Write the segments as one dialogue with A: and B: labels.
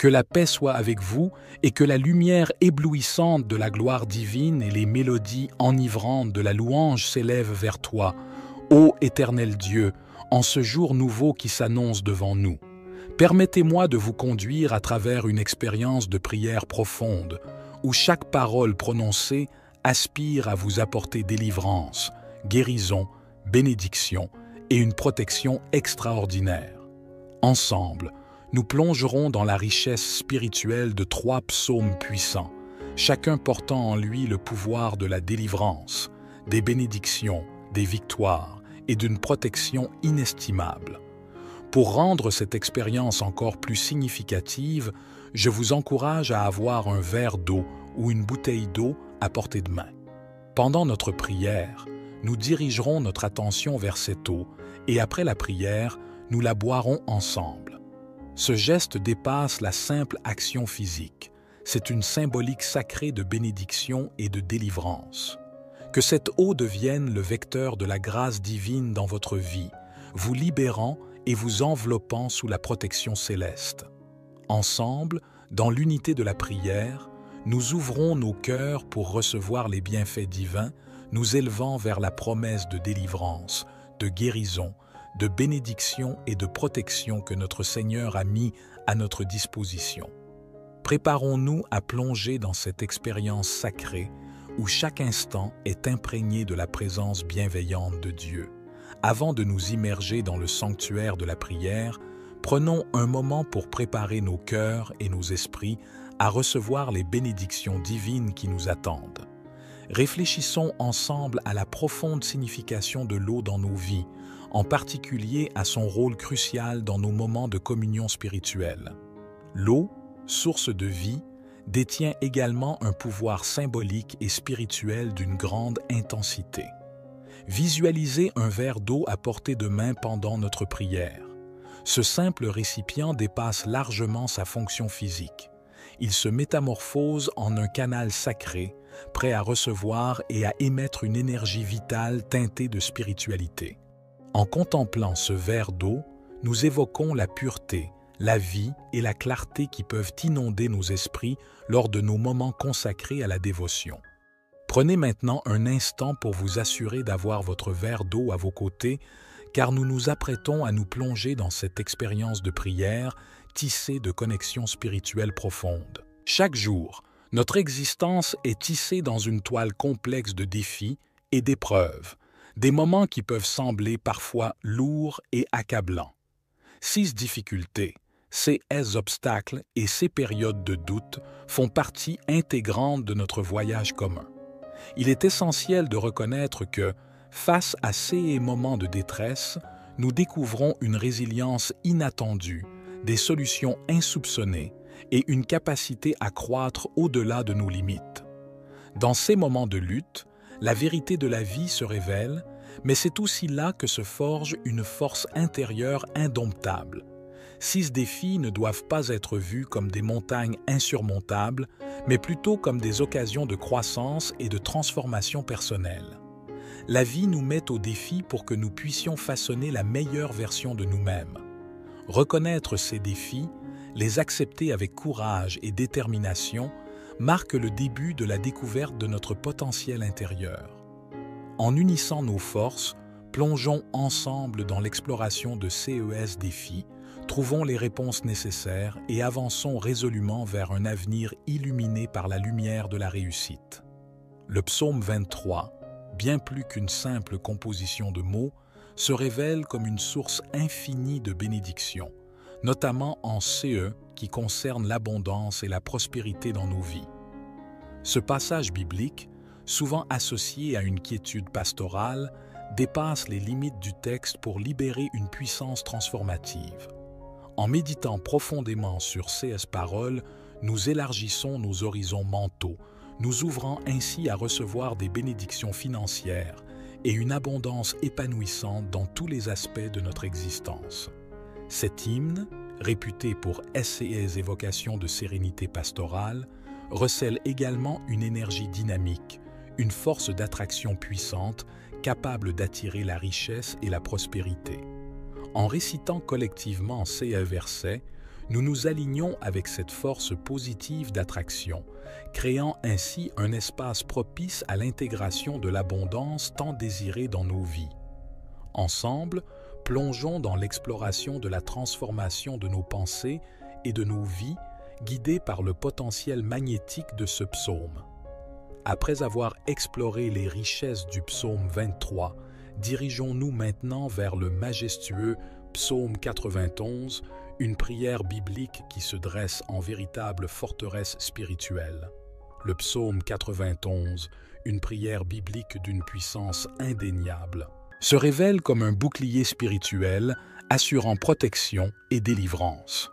A: Que la paix soit avec vous et que la lumière éblouissante de la gloire divine et les mélodies enivrantes de la louange s'élèvent vers toi, ô Éternel Dieu, en ce jour nouveau qui s'annonce devant nous. Permettez-moi de vous conduire à travers une expérience de prière profonde, où chaque parole prononcée aspire à vous apporter délivrance, guérison, bénédiction et une protection extraordinaire. Ensemble, nous plongerons dans la richesse spirituelle de 3 psaumes puissants, chacun portant en lui le pouvoir de la délivrance, des bénédictions, des victoires et d'une protection inestimable. Pour rendre cette expérience encore plus significative, je vous encourage à avoir un verre d'eau ou une bouteille d'eau à portée de main. Pendant notre prière, nous dirigerons notre attention vers cette eau et après la prière, nous la boirons ensemble. Ce geste dépasse la simple action physique. C'est une symbolique sacrée de bénédiction et de délivrance. Que cette eau devienne le vecteur de la grâce divine dans votre vie, vous libérant et vous enveloppant sous la protection céleste. Ensemble, dans l'unité de la prière, nous ouvrons nos cœurs pour recevoir les bienfaits divins, nous élevant vers la promesse de délivrance, de guérison, de bénédiction et de protection que notre Seigneur a mis à notre disposition. Préparons-nous à plonger dans cette expérience sacrée où chaque instant est imprégné de la présence bienveillante de Dieu. Avant de nous immerger dans le sanctuaire de la prière, prenons un moment pour préparer nos cœurs et nos esprits à recevoir les bénédictions divines qui nous attendent. Réfléchissons ensemble à la profonde signification de l'eau dans nos vies, en particulier à son rôle crucial dans nos moments de communion spirituelle. L'eau, source de vie, détient également un pouvoir symbolique et spirituel d'une grande intensité. Visualisez un verre d'eau à portée de main pendant notre prière. Ce simple récipient dépasse largement sa fonction physique. Il se métamorphose en un canal sacré, prêt à recevoir et à émettre une énergie vitale teintée de spiritualité. En contemplant ce verre d'eau, nous évoquons la pureté, la vie et la clarté qui peuvent inonder nos esprits lors de nos moments consacrés à la dévotion. Prenez maintenant un instant pour vous assurer d'avoir votre verre d'eau à vos côtés, car nous nous apprêtons à nous plonger dans cette expérience de prière tissée de connexions spirituelles profondes. Chaque jour, notre existence est tissée dans une toile complexe de défis et d'épreuves, des moments qui peuvent sembler parfois lourds et accablants. Ces difficultés, ces obstacles et ces périodes de doute font partie intégrante de notre voyage commun. Il est essentiel de reconnaître que, face à ces moments de détresse, nous découvrons une résilience inattendue, des solutions insoupçonnées et une capacité à croître au-delà de nos limites. Dans ces moments de lutte, la vérité de la vie se révèle, mais c'est aussi là que se forge une force intérieure indomptable. Ces défis ne doivent pas être vus comme des montagnes insurmontables, mais plutôt comme des occasions de croissance et de transformation personnelle. La vie nous met au défi pour que nous puissions façonner la meilleure version de nous-mêmes. Reconnaître ces défis, les accepter avec courage et détermination, marque le début de la découverte de notre potentiel intérieur. En unissant nos forces, plongeons ensemble dans l'exploration de ces défis, trouvons les réponses nécessaires et avançons résolument vers un avenir illuminé par la lumière de la réussite. Le psaume 23, bien plus qu'une simple composition de mots, se révèle comme une source infinie de bénédictions, notamment en CE qui concerne l'abondance et la prospérité dans nos vies. Ce passage biblique, souvent associé à une quiétude pastorale, dépasse les limites du texte pour libérer une puissance transformative. En méditant profondément sur ces paroles, nous élargissons nos horizons mentaux, nous ouvrant ainsi à recevoir des bénédictions financières et une abondance épanouissante dans tous les aspects de notre existence. Cet hymne, réputé pour ses évocations de sérénité pastorale, recèle également une énergie dynamique, une force d'attraction puissante capable d'attirer la richesse et la prospérité. En récitant collectivement ces versets, nous nous alignons avec cette force positive d'attraction, créant ainsi un espace propice à l'intégration de l'abondance tant désirée dans nos vies. Ensemble, plongeons dans l'exploration de la transformation de nos pensées et de nos vies, guidés par le potentiel magnétique de ce psaume. Après avoir exploré les richesses du psaume 23, dirigeons-nous maintenant vers le majestueux psaume 91, une prière biblique qui se dresse en véritable forteresse spirituelle. Le psaume 91, une prière biblique d'une puissance indéniable, se révèle comme un bouclier spirituel assurant protection et délivrance.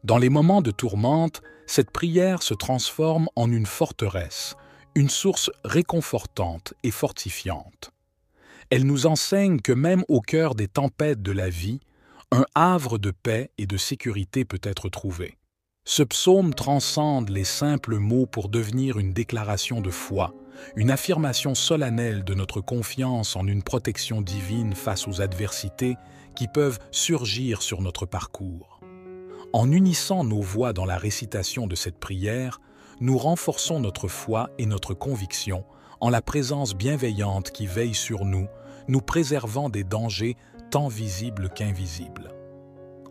A: Dans les moments de tourmente, cette prière se transforme en une forteresse, une source réconfortante et fortifiante. Elle nous enseigne que même au cœur des tempêtes de la vie, un havre de paix et de sécurité peut être trouvé. Ce psaume transcende les simples mots pour devenir une déclaration de foi, une affirmation solennelle de notre confiance en une protection divine face aux adversités qui peuvent surgir sur notre parcours. En unissant nos voix dans la récitation de cette prière, nous renforçons notre foi et notre conviction en la présence bienveillante qui veille sur nous, nous préservant des dangers tant visibles qu'invisibles.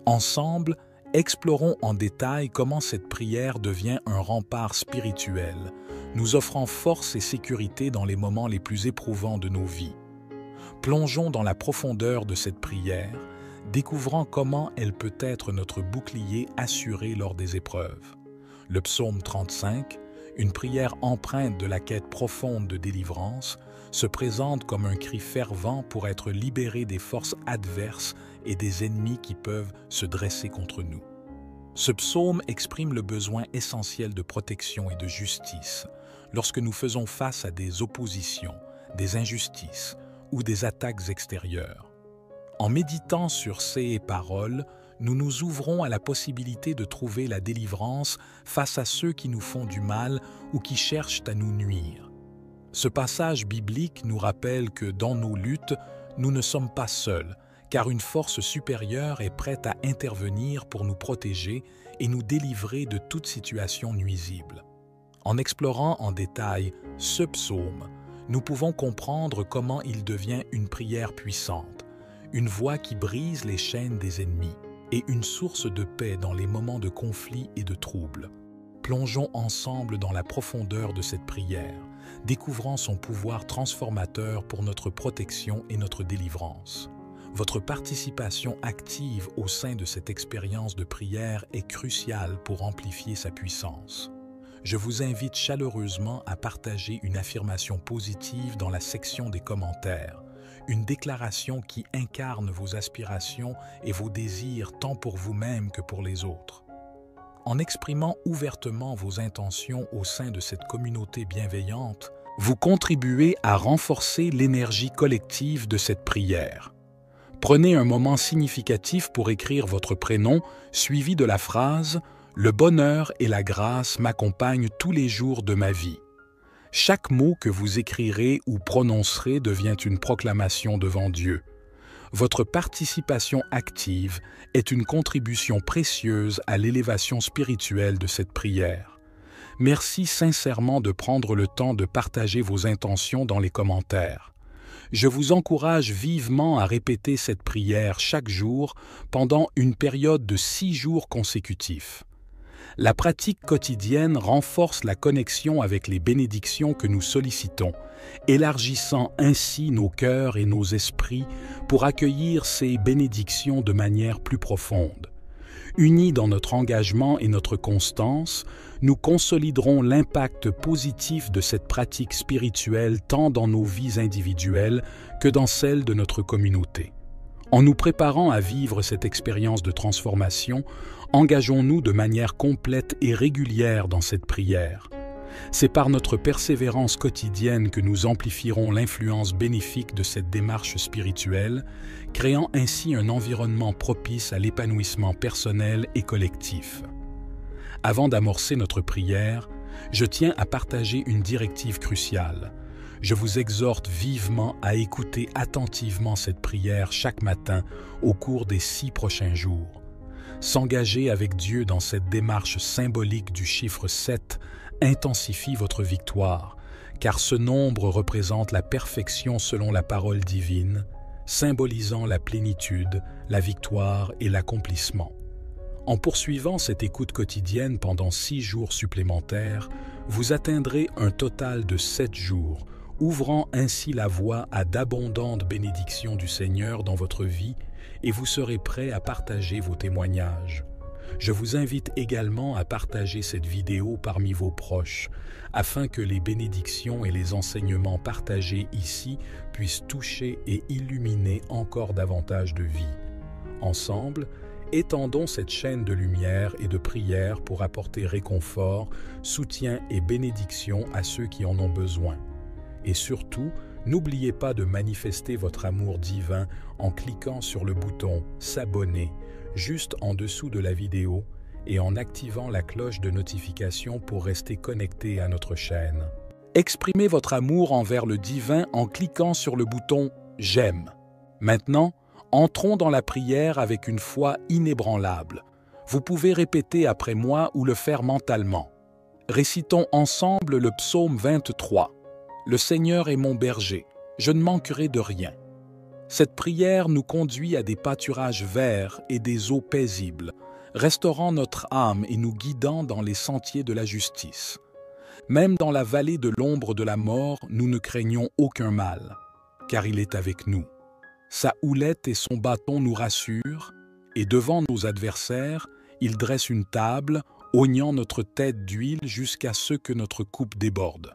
A: Ensemble, explorons en détail comment cette prière devient un rempart spirituel, nous offrant force et sécurité dans les moments les plus éprouvants de nos vies. Plongeons dans la profondeur de cette prière, découvrant comment elle peut être notre bouclier assuré lors des épreuves. Le psaume 35, une prière empreinte de la quête profonde de délivrance, se présente comme un cri fervent pour être libéré des forces adverses et des ennemis qui peuvent se dresser contre nous. Ce psaume exprime le besoin essentiel de protection et de justice lorsque nous faisons face à des oppositions, des injustices ou des attaques extérieures. En méditant sur ces paroles, nous nous ouvrons à la possibilité de trouver la délivrance face à ceux qui nous font du mal ou qui cherchent à nous nuire. Ce passage biblique nous rappelle que dans nos luttes, nous ne sommes pas seuls, car une force supérieure est prête à intervenir pour nous protéger et nous délivrer de toute situation nuisible. En explorant en détail ce psaume, nous pouvons comprendre comment il devient une prière puissante, une voix qui brise les chaînes des ennemis et une source de paix dans les moments de conflit et de trouble. Plongeons ensemble dans la profondeur de cette prière, découvrant son pouvoir transformateur pour notre protection et notre délivrance. Votre participation active au sein de cette expérience de prière est cruciale pour amplifier sa puissance. Je vous invite chaleureusement à partager une affirmation positive dans la section des commentaires, une déclaration qui incarne vos aspirations et vos désirs tant pour vous-même que pour les autres. En exprimant ouvertement vos intentions au sein de cette communauté bienveillante, vous contribuez à renforcer l'énergie collective de cette prière. Prenez un moment significatif pour écrire votre prénom, suivi de la phrase « Le bonheur et la grâce m'accompagnent tous les jours de ma vie ». Chaque mot que vous écrirez ou prononcerez devient une proclamation devant Dieu. Votre participation active est une contribution précieuse à l'élévation spirituelle de cette prière. Merci sincèrement de prendre le temps de partager vos intentions dans les commentaires. Je vous encourage vivement à répéter cette prière chaque jour pendant une période de 6 jours consécutifs. La pratique quotidienne renforce la connexion avec les bénédictions que nous sollicitons, élargissant ainsi nos cœurs et nos esprits pour accueillir ces bénédictions de manière plus profonde. Unis dans notre engagement et notre constance, nous consoliderons l'impact positif de cette pratique spirituelle tant dans nos vies individuelles que dans celles de notre communauté. En nous préparant à vivre cette expérience de transformation, engageons-nous de manière complète et régulière dans cette prière. C'est par notre persévérance quotidienne que nous amplifierons l'influence bénéfique de cette démarche spirituelle, créant ainsi un environnement propice à l'épanouissement personnel et collectif. Avant d'amorcer notre prière, je tiens à partager une directive cruciale. Je vous exhorte vivement à écouter attentivement cette prière chaque matin au cours des 6 prochains jours. S'engager avec Dieu dans cette démarche symbolique du chiffre 7 intensifie votre victoire, car ce nombre représente la perfection selon la parole divine, symbolisant la plénitude, la victoire et l'accomplissement. En poursuivant cette écoute quotidienne pendant 6 jours supplémentaires, vous atteindrez un total de 7 jours, ouvrant ainsi la voie à d'abondantes bénédictions du Seigneur dans votre vie, et vous serez prêt à partager vos témoignages. Je vous invite également à partager cette vidéo parmi vos proches, afin que les bénédictions et les enseignements partagés ici puissent toucher et illuminer encore davantage de vies. Ensemble, étendons cette chaîne de lumière et de prière pour apporter réconfort, soutien et bénédiction à ceux qui en ont besoin. Et surtout, n'oubliez pas de manifester votre amour divin en cliquant sur le bouton « S'abonner » juste en dessous de la vidéo et en activant la cloche de notification pour rester connecté à notre chaîne. Exprimez votre amour envers le divin en cliquant sur le bouton « J'aime ». Maintenant, entrons dans la prière avec une foi inébranlable. Vous pouvez répéter après moi ou le faire mentalement. Récitons ensemble le psaume 23. Le Seigneur est mon berger, je ne manquerai de rien. Cette prière nous conduit à des pâturages verts et des eaux paisibles, restaurant notre âme et nous guidant dans les sentiers de la justice. Même dans la vallée de l'ombre de la mort, nous ne craignons aucun mal, car il est avec nous. Sa houlette et son bâton nous rassurent, et devant nos adversaires, il dresse une table, oignant notre tête d'huile jusqu'à ce que notre coupe déborde.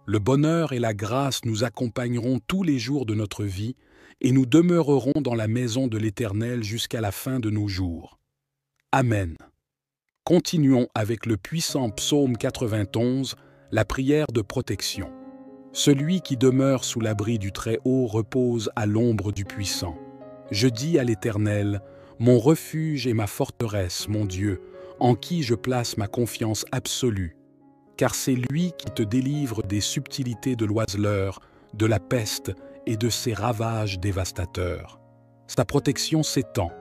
A: Le bonheur et la grâce nous accompagneront tous les jours de notre vie, et nous demeurerons dans la maison de l'Éternel jusqu'à la fin de nos jours. Amen. Continuons avec le puissant psaume 91, la prière de protection. Celui qui demeure sous l'abri du Très-Haut repose à l'ombre du Puissant. Je dis à l'Éternel, mon refuge et ma forteresse, mon Dieu, en qui je place ma confiance absolue, car c'est lui qui te délivre des subtilités de l'oiseleur, de la peste et de ses ravages dévastateurs. Sa protection s'étend,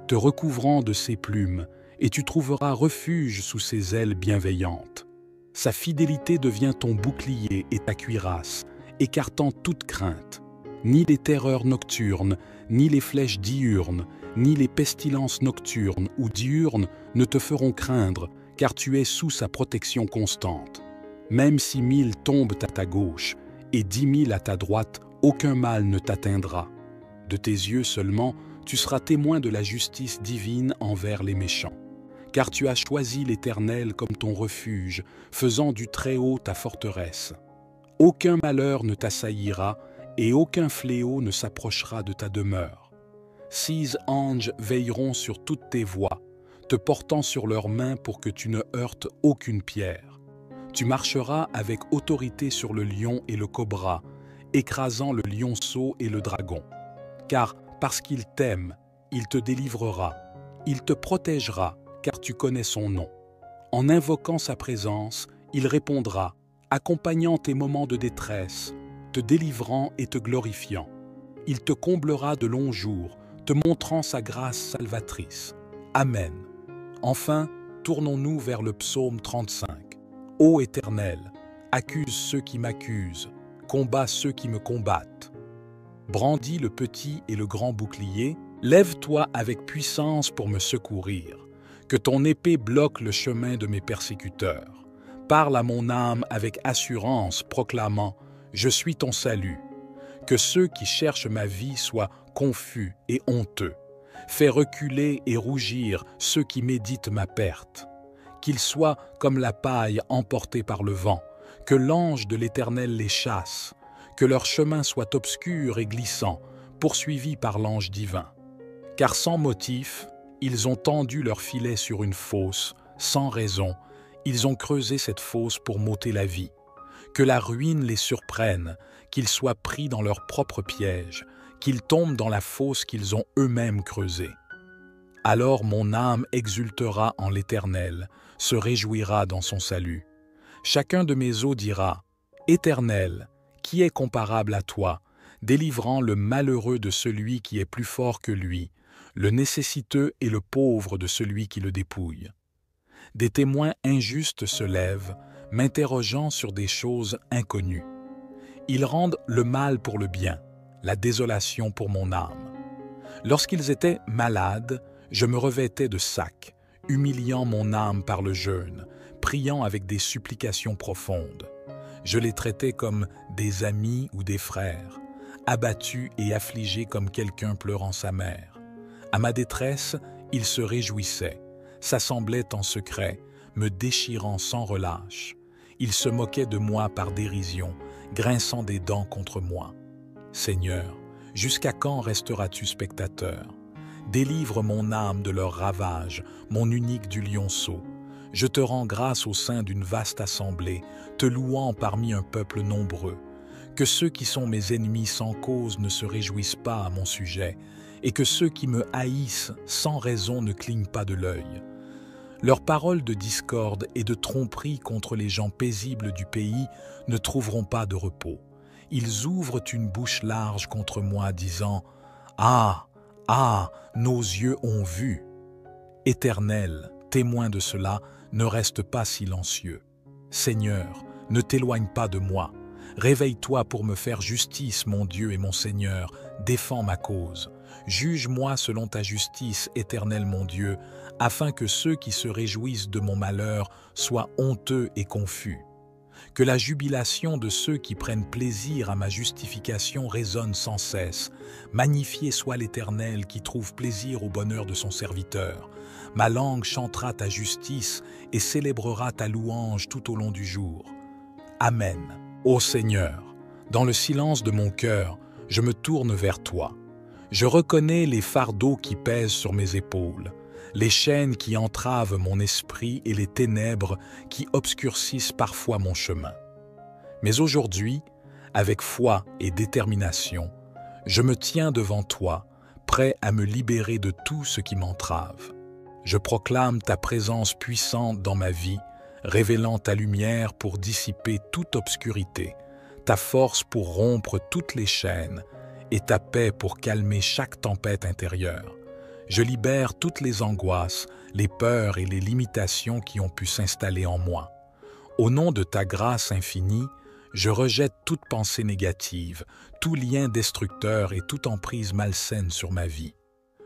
A: te recouvrant de ses plumes, et tu trouveras refuge sous ses ailes bienveillantes. Sa fidélité devient ton bouclier et ta cuirasse, écartant toute crainte. Ni les terreurs nocturnes, ni les flèches diurnes, ni les pestilences nocturnes ou diurnes ne te feront craindre, car tu es sous sa protection constante. Même si 1000 tombent à ta gauche et 10 000 à ta droite, aucun mal ne t'atteindra. De tes yeux seulement, tu seras témoin de la justice divine envers les méchants. Car tu as choisi l'Éternel comme ton refuge, faisant du Très-Haut ta forteresse. Aucun malheur ne t'assaillira, et aucun fléau ne s'approchera de ta demeure. 6 anges veilleront sur toutes tes voies, te portant sur leurs mains pour que tu ne heurtes aucune pierre. Tu marcheras avec autorité sur le lion et le cobra, écrasant le lionceau et le dragon. Car parce qu'il t'aime, il te délivrera, il te protégera, car tu connais son nom. En invoquant sa présence, il répondra, accompagnant tes moments de détresse, te délivrant et te glorifiant. Il te comblera de longs jours, te montrant sa grâce salvatrice. Amen. Enfin, tournons-nous vers le psaume 35. Ô Éternel, accuse ceux qui m'accusent, combat ceux qui me combattent. Brandis le petit et le grand bouclier, lève-toi avec puissance pour me secourir. Que ton épée bloque le chemin de mes persécuteurs. Parle à mon âme avec assurance, proclamant « Je suis ton salut ». Que ceux qui cherchent ma vie soient confus et honteux. Fais reculer et rougir ceux qui méditent ma perte. Qu'ils soient comme la paille emportée par le vent, que l'ange de l'Éternel les chasse, que leur chemin soit obscur et glissant, poursuivi par l'ange divin. Car sans motif, ils ont tendu leur filet sur une fosse, sans raison, ils ont creusé cette fosse pour m'ôter la vie. Que la ruine les surprenne, qu'ils soient pris dans leur propre piège, qu'ils tombent dans la fosse qu'ils ont eux-mêmes creusée. Alors mon âme exultera en l'Éternel, se réjouira dans son salut. Chacun de mes os dira, « Éternel, qui est comparable à toi, délivrant le malheureux de celui qui est plus fort que lui, le nécessiteux et le pauvre de celui qui le dépouille. Des témoins injustes se lèvent, m'interrogeant sur des choses inconnues. Ils rendent le mal pour le bien, la désolation pour mon âme. Lorsqu'ils étaient malades, je me revêtais de sacs, humiliant mon âme par le jeûne, priant avec des supplications profondes. Je les traitais comme des amis ou des frères, abattus et affligés comme quelqu'un pleurant sa mère. À ma détresse, ils se réjouissaient, s'assemblaient en secret, me déchirant sans relâche. Ils se moquaient de moi par dérision, grinçant des dents contre moi. Seigneur, jusqu'à quand resteras-tu spectateur? Délivre mon âme de leurs ravages, mon unique du lionceau. Je te rends grâce au sein d'une vaste assemblée, te louant parmi un peuple nombreux. Que ceux qui sont mes ennemis sans cause ne se réjouissent pas à mon sujet, et que ceux qui me haïssent sans raison ne clignent pas de l'œil. Leurs paroles de discorde et de tromperie contre les gens paisibles du pays ne trouveront pas de repos. Ils ouvrent une bouche large contre moi, disant « Ah, ah, nos yeux ont vu !» Éternel, témoin de cela, ne reste pas silencieux. Seigneur, ne t'éloigne pas de moi. Réveille-toi pour me faire justice, mon Dieu et mon Seigneur, défends ma cause. Juge-moi selon ta justice, Éternel mon Dieu, afin que ceux qui se réjouissent de mon malheur soient honteux et confus. Que la jubilation de ceux qui prennent plaisir à ma justification résonne sans cesse. Magnifié soit l'Éternel qui trouve plaisir au bonheur de son serviteur. Ma langue chantera ta justice et célébrera ta louange tout au long du jour. Amen. Ô Seigneur, dans le silence de mon cœur, je me tourne vers toi. Je reconnais les fardeaux qui pèsent sur mes épaules, les chaînes qui entravent mon esprit et les ténèbres qui obscurcissent parfois mon chemin. Mais aujourd'hui, avec foi et détermination, je me tiens devant toi, prêt à me libérer de tout ce qui m'entrave. Je proclame ta présence puissante dans ma vie, révélant ta lumière pour dissiper toute obscurité, ta force pour rompre toutes les chaînes et ta paix pour calmer chaque tempête intérieure. Je libère toutes les angoisses, les peurs et les limitations qui ont pu s'installer en moi. Au nom de ta grâce infinie, je rejette toute pensée négative, tout lien destructeur et toute emprise malsaine sur ma vie.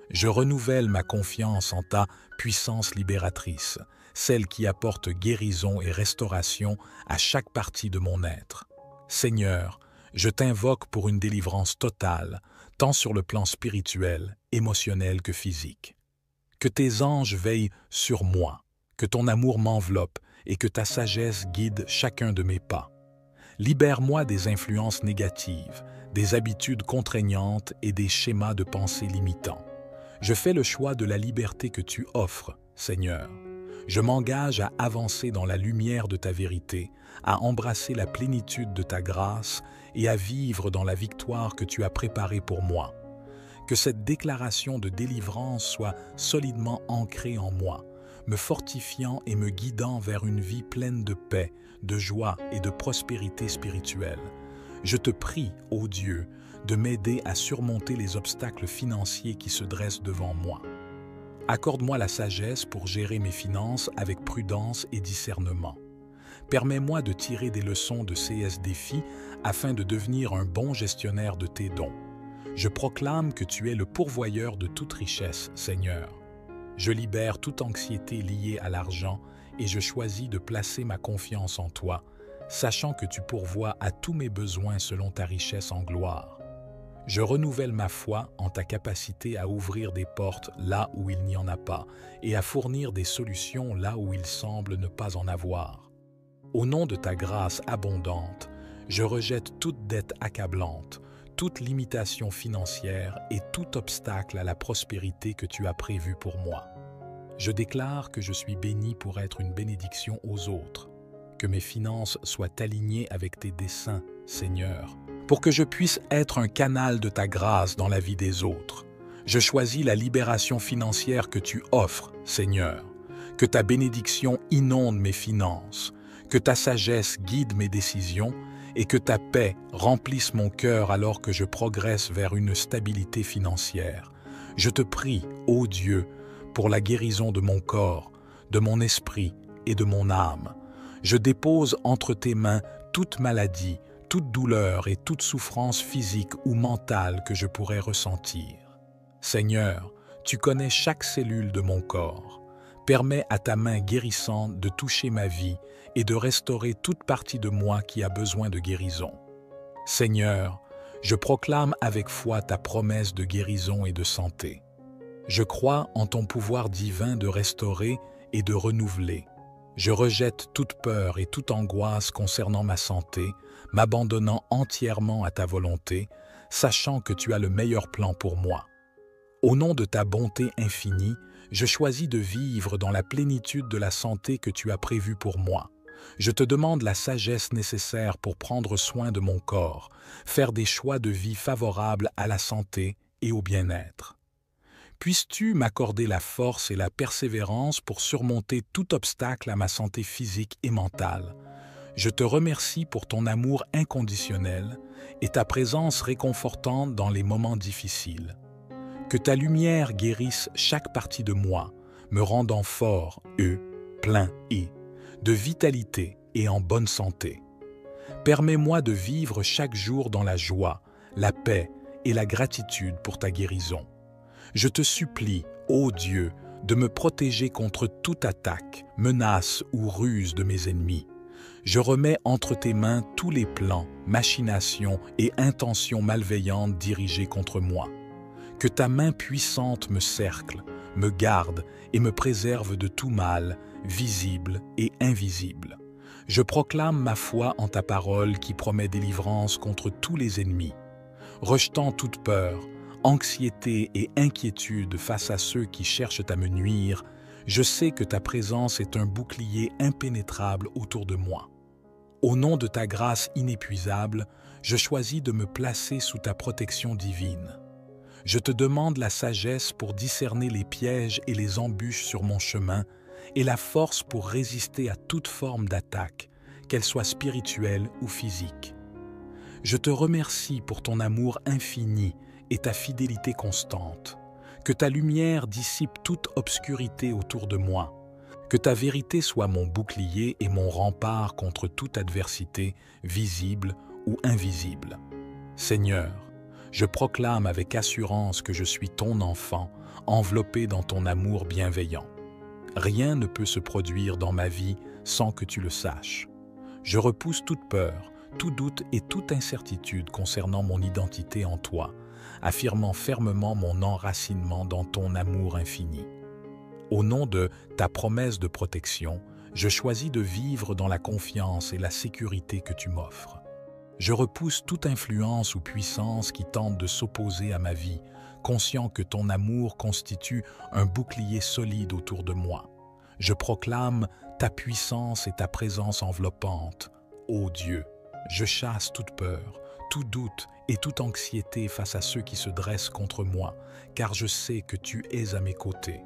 A: Je renouvelle ma confiance en ta puissance libératrice, celle qui apporte guérison et restauration à chaque partie de mon être. Seigneur, je t'invoque pour une délivrance totale, tant sur le plan spirituel, émotionnel que physique. Que tes anges veillent sur moi, que ton amour m'enveloppe et que ta sagesse guide chacun de mes pas. Libère-moi des influences négatives, des habitudes contraignantes et des schémas de pensée limitants. Je fais le choix de la liberté que tu offres, Seigneur. Je m'engage à avancer dans la lumière de ta vérité, à embrasser la plénitude de ta grâce et à vivre dans la victoire que tu as préparée pour moi. Que cette déclaration de délivrance soit solidement ancrée en moi, me fortifiant et me guidant vers une vie pleine de paix, de joie et de prospérité spirituelle. Je te prie, ô Dieu, de m'aider à surmonter les obstacles financiers qui se dressent devant moi. Accorde-moi la sagesse pour gérer mes finances avec prudence et discernement. Permets-moi de tirer des leçons de ces défis afin de devenir un bon gestionnaire de tes dons. Je proclame que tu es le pourvoyeur de toute richesse, Seigneur. Je libère toute anxiété liée à l'argent et je choisis de placer ma confiance en toi, sachant que tu pourvois à tous mes besoins selon ta richesse en gloire. Je renouvelle ma foi en ta capacité à ouvrir des portes là où il n'y en a pas et à fournir des solutions là où il semble ne pas en avoir. Au nom de ta grâce abondante, je rejette toute dette accablante, toute limitation financière et tout obstacle à la prospérité que tu as prévu pour moi. Je déclare que je suis béni pour être une bénédiction aux autres, que mes finances soient alignées avec tes desseins, Seigneur, pour que je puisse être un canal de ta grâce dans la vie des autres. Je choisis la libération financière que tu offres, Seigneur, que ta bénédiction inonde mes finances, que ta sagesse guide mes décisions et que ta paix remplisse mon cœur alors que je progresse vers une stabilité financière. Je te prie, ô Dieu, pour la guérison de mon corps, de mon esprit et de mon âme. Je dépose entre tes mains toute maladie, toute douleur et toute souffrance physique ou mentale que je pourrais ressentir. Seigneur, tu connais chaque cellule de mon corps. Permets à ta main guérissante de toucher ma vie et de restaurer toute partie de moi qui a besoin de guérison. Seigneur, je proclame avec foi ta promesse de guérison et de santé. Je crois en ton pouvoir divin de restaurer et de renouveler. Je rejette toute peur et toute angoisse concernant ma santé, m'abandonnant entièrement à ta volonté, sachant que tu as le meilleur plan pour moi. Au nom de ta bonté infinie, je choisis de vivre dans la plénitude de la santé que tu as prévue pour moi. Je te demande la sagesse nécessaire pour prendre soin de mon corps, faire des choix de vie favorables à la santé et au bien-être. Puisses-tu m'accorder la force et la persévérance pour surmonter tout obstacle à ma santé physique et mentale. Je te remercie pour ton amour inconditionnel et ta présence réconfortante dans les moments difficiles. Que ta lumière guérisse chaque partie de moi, me rendant fort, plein de vitalité et en bonne santé. Permets-moi de vivre chaque jour dans la joie, la paix et la gratitude pour ta guérison. Je te supplie, ô Dieu, de me protéger contre toute attaque, menace ou ruse de mes ennemis. Je remets entre tes mains tous les plans, machinations et intentions malveillantes dirigées contre moi. Que ta main puissante me cercle, me garde et me préserve de tout mal, visible et invisible. Je proclame ma foi en ta parole qui promet délivrance contre tous les ennemis. Rejetant toute peur, anxiété et inquiétude face à ceux qui cherchent à me nuire, je sais que ta présence est un bouclier impénétrable autour de moi. Au nom de ta grâce inépuisable, je choisis de me placer sous ta protection divine. Je te demande la sagesse pour discerner les pièges et les embûches sur mon chemin et la force pour résister à toute forme d'attaque, qu'elle soit spirituelle ou physique. Je te remercie pour ton amour infini et ta fidélité constante. Que ta lumière dissipe toute obscurité autour de moi. Que ta vérité soit mon bouclier et mon rempart contre toute adversité, visible ou invisible. Seigneur, je proclame avec assurance que je suis ton enfant, enveloppé dans ton amour bienveillant. Rien ne peut se produire dans ma vie sans que tu le saches. Je repousse toute peur, tout doute et toute incertitude concernant mon identité en toi, affirmant fermement mon enracinement dans ton amour infini. Au nom de ta promesse de protection, je choisis de vivre dans la confiance et la sécurité que tu m'offres. Je repousse toute influence ou puissance qui tente de s'opposer à ma vie, conscient que ton amour constitue un bouclier solide autour de moi. Je proclame ta puissance et ta présence enveloppante. Ô Dieu, je chasse toute peur, tout doute et toute anxiété face à ceux qui se dressent contre moi, car je sais que tu es à mes côtés.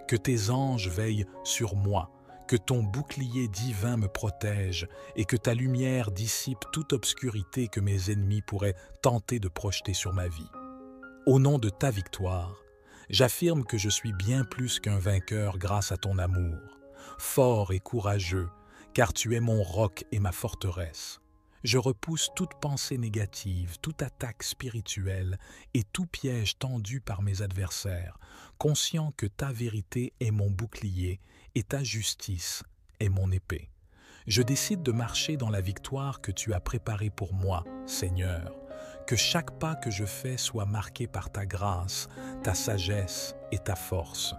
A: Que tes anges veillent sur moi, que ton bouclier divin me protège et que ta lumière dissipe toute obscurité que mes ennemis pourraient tenter de projeter sur ma vie. Au nom de ta victoire, j'affirme que je suis bien plus qu'un vainqueur grâce à ton amour, fort et courageux, car tu es mon roc et ma forteresse. Je repousse toute pensée négative, toute attaque spirituelle et tout piège tendu par mes adversaires, conscient que ta vérité est mon bouclier et ta justice est mon épée. Je décide de marcher dans la victoire que tu as préparée pour moi, Seigneur. Que chaque pas que je fais soit marqué par ta grâce, ta sagesse et ta force.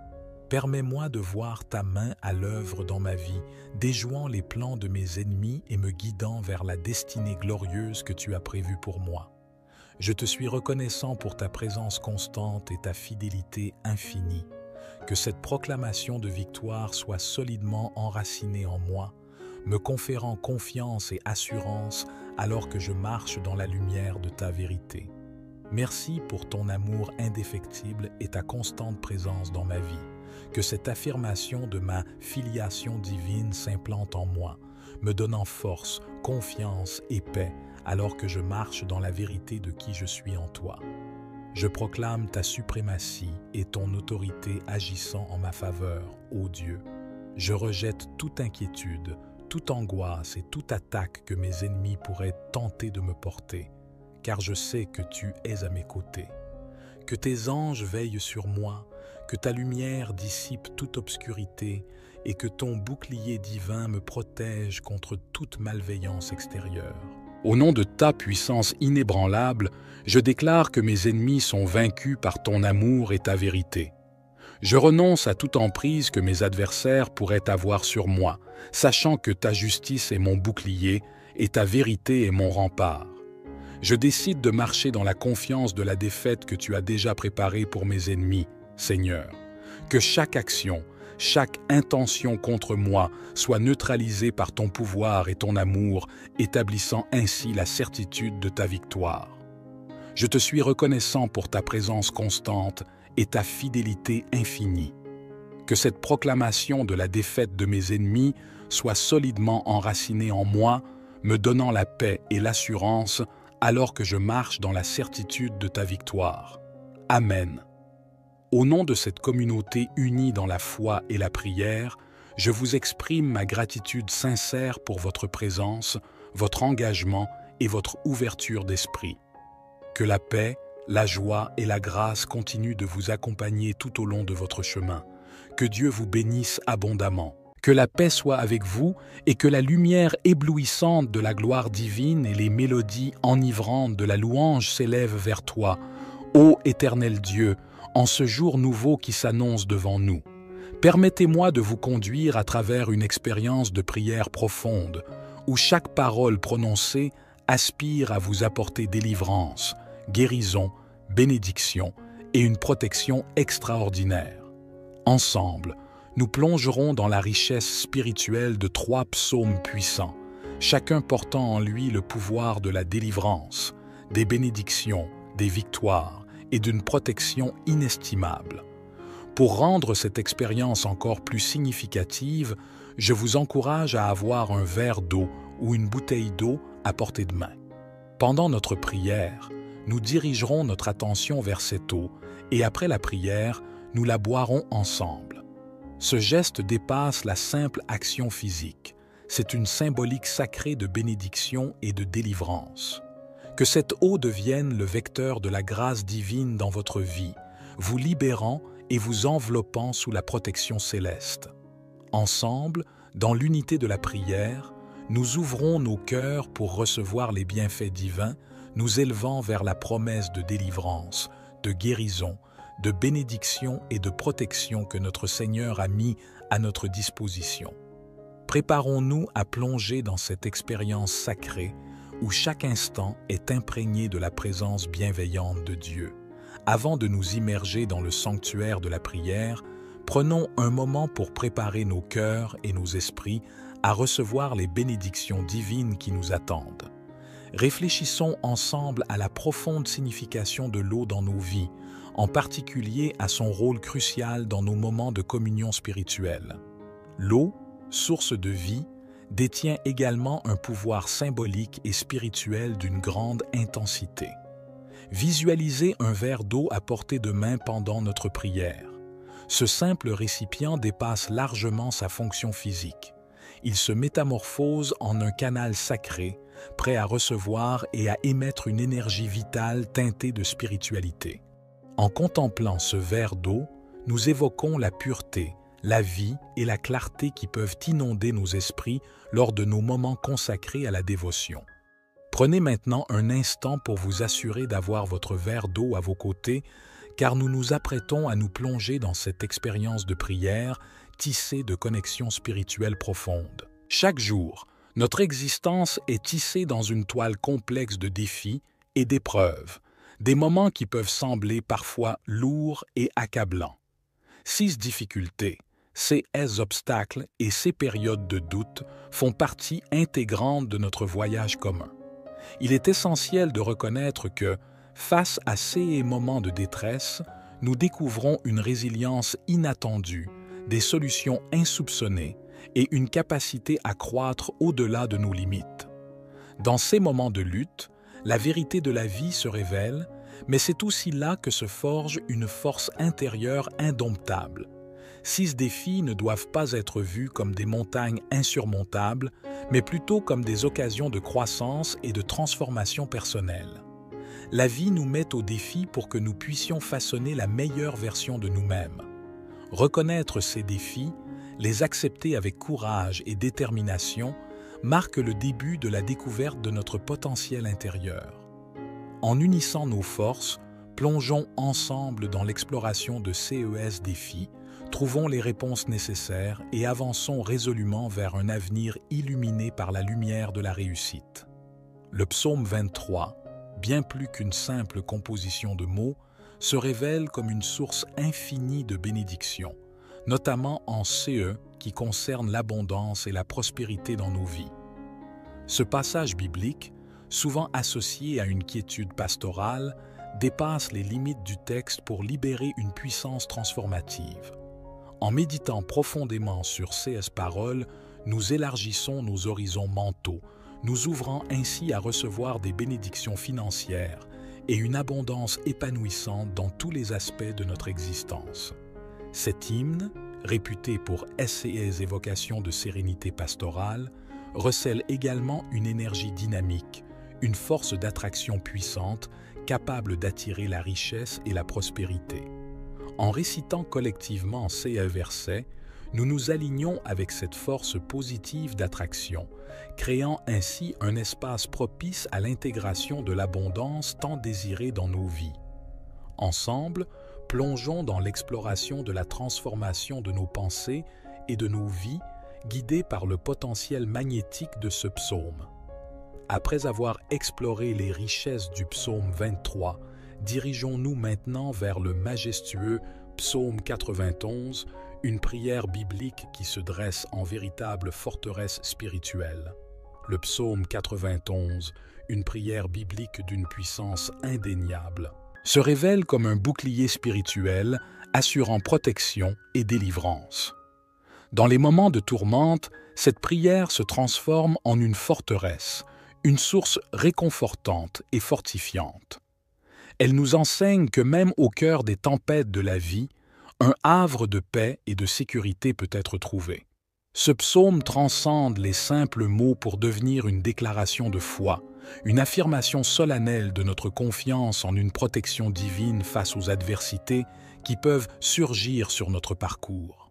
A: Permets-moi de voir ta main à l'œuvre dans ma vie, déjouant les plans de mes ennemis et me guidant vers la destinée glorieuse que tu as prévue pour moi. Je te suis reconnaissant pour ta présence constante et ta fidélité infinie. Que cette proclamation de victoire soit solidement enracinée en moi, me conférant confiance et assurance alors que je marche dans la lumière de ta vérité. Merci pour ton amour indéfectible et ta constante présence dans ma vie. Que cette affirmation de ma filiation divine s'implante en moi, me donnant force, confiance et paix alors que je marche dans la vérité de qui je suis en toi. Je proclame ta suprématie et ton autorité agissant en ma faveur, ô Dieu. Je rejette toute inquiétude, toute angoisse et toute attaque que mes ennemis pourraient tenter de me porter, car je sais que tu es à mes côtés. Que tes anges veillent sur moi, que ta lumière dissipe toute obscurité et que ton bouclier divin me protège contre toute malveillance extérieure. Au nom de ta puissance inébranlable, je déclare que mes ennemis sont vaincus par ton amour et ta vérité. Je renonce à toute emprise que mes adversaires pourraient avoir sur moi, sachant que ta justice est mon bouclier et ta vérité est mon rempart. Je décide de marcher dans la confiance de la défaite que tu as déjà préparée pour mes ennemis, Seigneur. Que chaque action, chaque intention contre moi soit neutralisée par ton pouvoir et ton amour, établissant ainsi la certitude de ta victoire. Je te suis reconnaissant pour ta présence constante et ta fidélité infinie. Que cette proclamation de la défaite de mes ennemis soit solidement enracinée en moi, me donnant la paix et l'assurance alors que je marche dans la certitude de ta victoire. Amen. Au nom de cette communauté unie dans la foi et la prière, je vous exprime ma gratitude sincère pour votre présence, votre engagement et votre ouverture d'esprit. Que la paix, la joie et la grâce continuent de vous accompagner tout au long de votre chemin. Que Dieu vous bénisse abondamment. Que la paix soit avec vous et que la lumière éblouissante de la gloire divine et les mélodies enivrantes de la louange s'élèvent vers toi, ô Éternel Dieu, en ce jour nouveau qui s'annonce devant nous. Permettez-moi de vous conduire à travers une expérience de prière profonde, où chaque parole prononcée aspire à vous apporter délivrance, guérison, bénédiction et une protection extraordinaire. Ensemble, nous plongerons dans la richesse spirituelle de 3 psaumes puissants, chacun portant en lui le pouvoir de la délivrance, des bénédictions, des victoires et d'une protection inestimable. Pour rendre cette expérience encore plus significative, je vous encourage à avoir un verre d'eau ou une bouteille d'eau à portée de main. Pendant notre prière, nous dirigerons notre attention vers cette eau et après la prière, nous la boirons ensemble. Ce geste dépasse la simple action physique. C'est une symbolique sacrée de bénédiction et de délivrance. Que cette eau devienne le vecteur de la grâce divine dans votre vie, vous libérant et vous enveloppant sous la protection céleste. Ensemble, dans l'unité de la prière, nous ouvrons nos cœurs pour recevoir les bienfaits divins, nous élevant vers la promesse de délivrance, de guérison, de bénédiction et de protection que notre Seigneur a mis à notre disposition. Préparons-nous à plonger dans cette expérience sacrée où chaque instant est imprégné de la présence bienveillante de Dieu. Avant de nous immerger dans le sanctuaire de la prière, prenons un moment pour préparer nos cœurs et nos esprits à recevoir les bénédictions divines qui nous attendent. Réfléchissons ensemble à la profonde signification de l'eau dans nos vies, en particulier à son rôle crucial dans nos moments de communion spirituelle. L'eau, source de vie, détient également un pouvoir symbolique et spirituel d'une grande intensité. Visualisez un verre d'eau à portée de main pendant notre prière. Ce simple récipient dépasse largement sa fonction physique. Il se métamorphose en un canal sacré, prêt à recevoir et à émettre une énergie vitale teintée de spiritualité. En contemplant ce verre d'eau, nous évoquons la pureté, la vie et la clarté qui peuvent inonder nos esprits lors de nos moments consacrés à la dévotion. Prenez maintenant un instant pour vous assurer d'avoir votre verre d'eau à vos côtés, car nous nous apprêtons à nous plonger dans cette expérience de prière tissée de connexions spirituelles profondes. Chaque jour, notre existence est tissée dans une toile complexe de défis et d'épreuves, des moments qui peuvent sembler parfois lourds et accablants. Ces difficultés, ces obstacles et ces périodes de doute font partie intégrante de notre voyage commun. Il est essentiel de reconnaître que, face à ces moments de détresse, nous découvrons une résilience inattendue, des solutions insoupçonnées et une capacité à croître au-delà de nos limites. Dans ces moments de lutte, la vérité de la vie se révèle, Mais c'est aussi là que se forge une force intérieure indomptable. 6 défis ne doivent pas être vus comme des montagnes insurmontables, mais plutôt comme des occasions de croissance et de transformation personnelle. La vie nous met au défi pour que nous puissions façonner la meilleure version de nous-mêmes. Reconnaître ces défis, les accepter avec courage et détermination, marque le début de la découverte de notre potentiel intérieur. En unissant nos forces, plongeons ensemble dans l'exploration de ces défis, trouvons les réponses nécessaires et avançons résolument vers un avenir illuminé par la lumière de la réussite. Le psaume 23, bien plus qu'une simple composition de mots, se révèle comme une source infinie de bénédictions, notamment en CE qui concerne l'abondance et la prospérité dans nos vies. Ce passage biblique, souvent associé à une quiétude pastorale, dépasse les limites du texte pour libérer une puissance transformative. En méditant profondément sur ces paroles, nous élargissons nos horizons mentaux, nous ouvrant ainsi à recevoir des bénédictions financières et une abondance épanouissante dans tous les aspects de notre existence. Cet hymne, réputé pour ses évocations de sérénité pastorale, recèle également une énergie dynamique, une force d'attraction puissante, capable d'attirer la richesse et la prospérité. En récitant collectivement ces versets, nous nous alignons avec cette force positive d'attraction, créant ainsi un espace propice à l'intégration de l'abondance tant désirée dans nos vies. Ensemble, plongeons dans l'exploration de la transformation de nos pensées et de nos vies, guidés par le potentiel magnétique de ce psaume. Après avoir exploré les richesses du psaume 23, dirigeons-nous maintenant vers le majestueux psaume 91, une prière biblique qui se dresse en véritable forteresse spirituelle. Le psaume 91, une prière biblique d'une puissance indéniable, se révèle comme un bouclier spirituel assurant protection et délivrance. Dans les moments de tourmente, cette prière se transforme en une forteresse, une source réconfortante et fortifiante. Elle nous enseigne que même au cœur des tempêtes de la vie, un havre de paix et de sécurité peut être trouvé. Ce psaume transcende les simples mots pour devenir une déclaration de foi, une affirmation solennelle de notre confiance en une protection divine face aux adversités qui peuvent surgir sur notre parcours.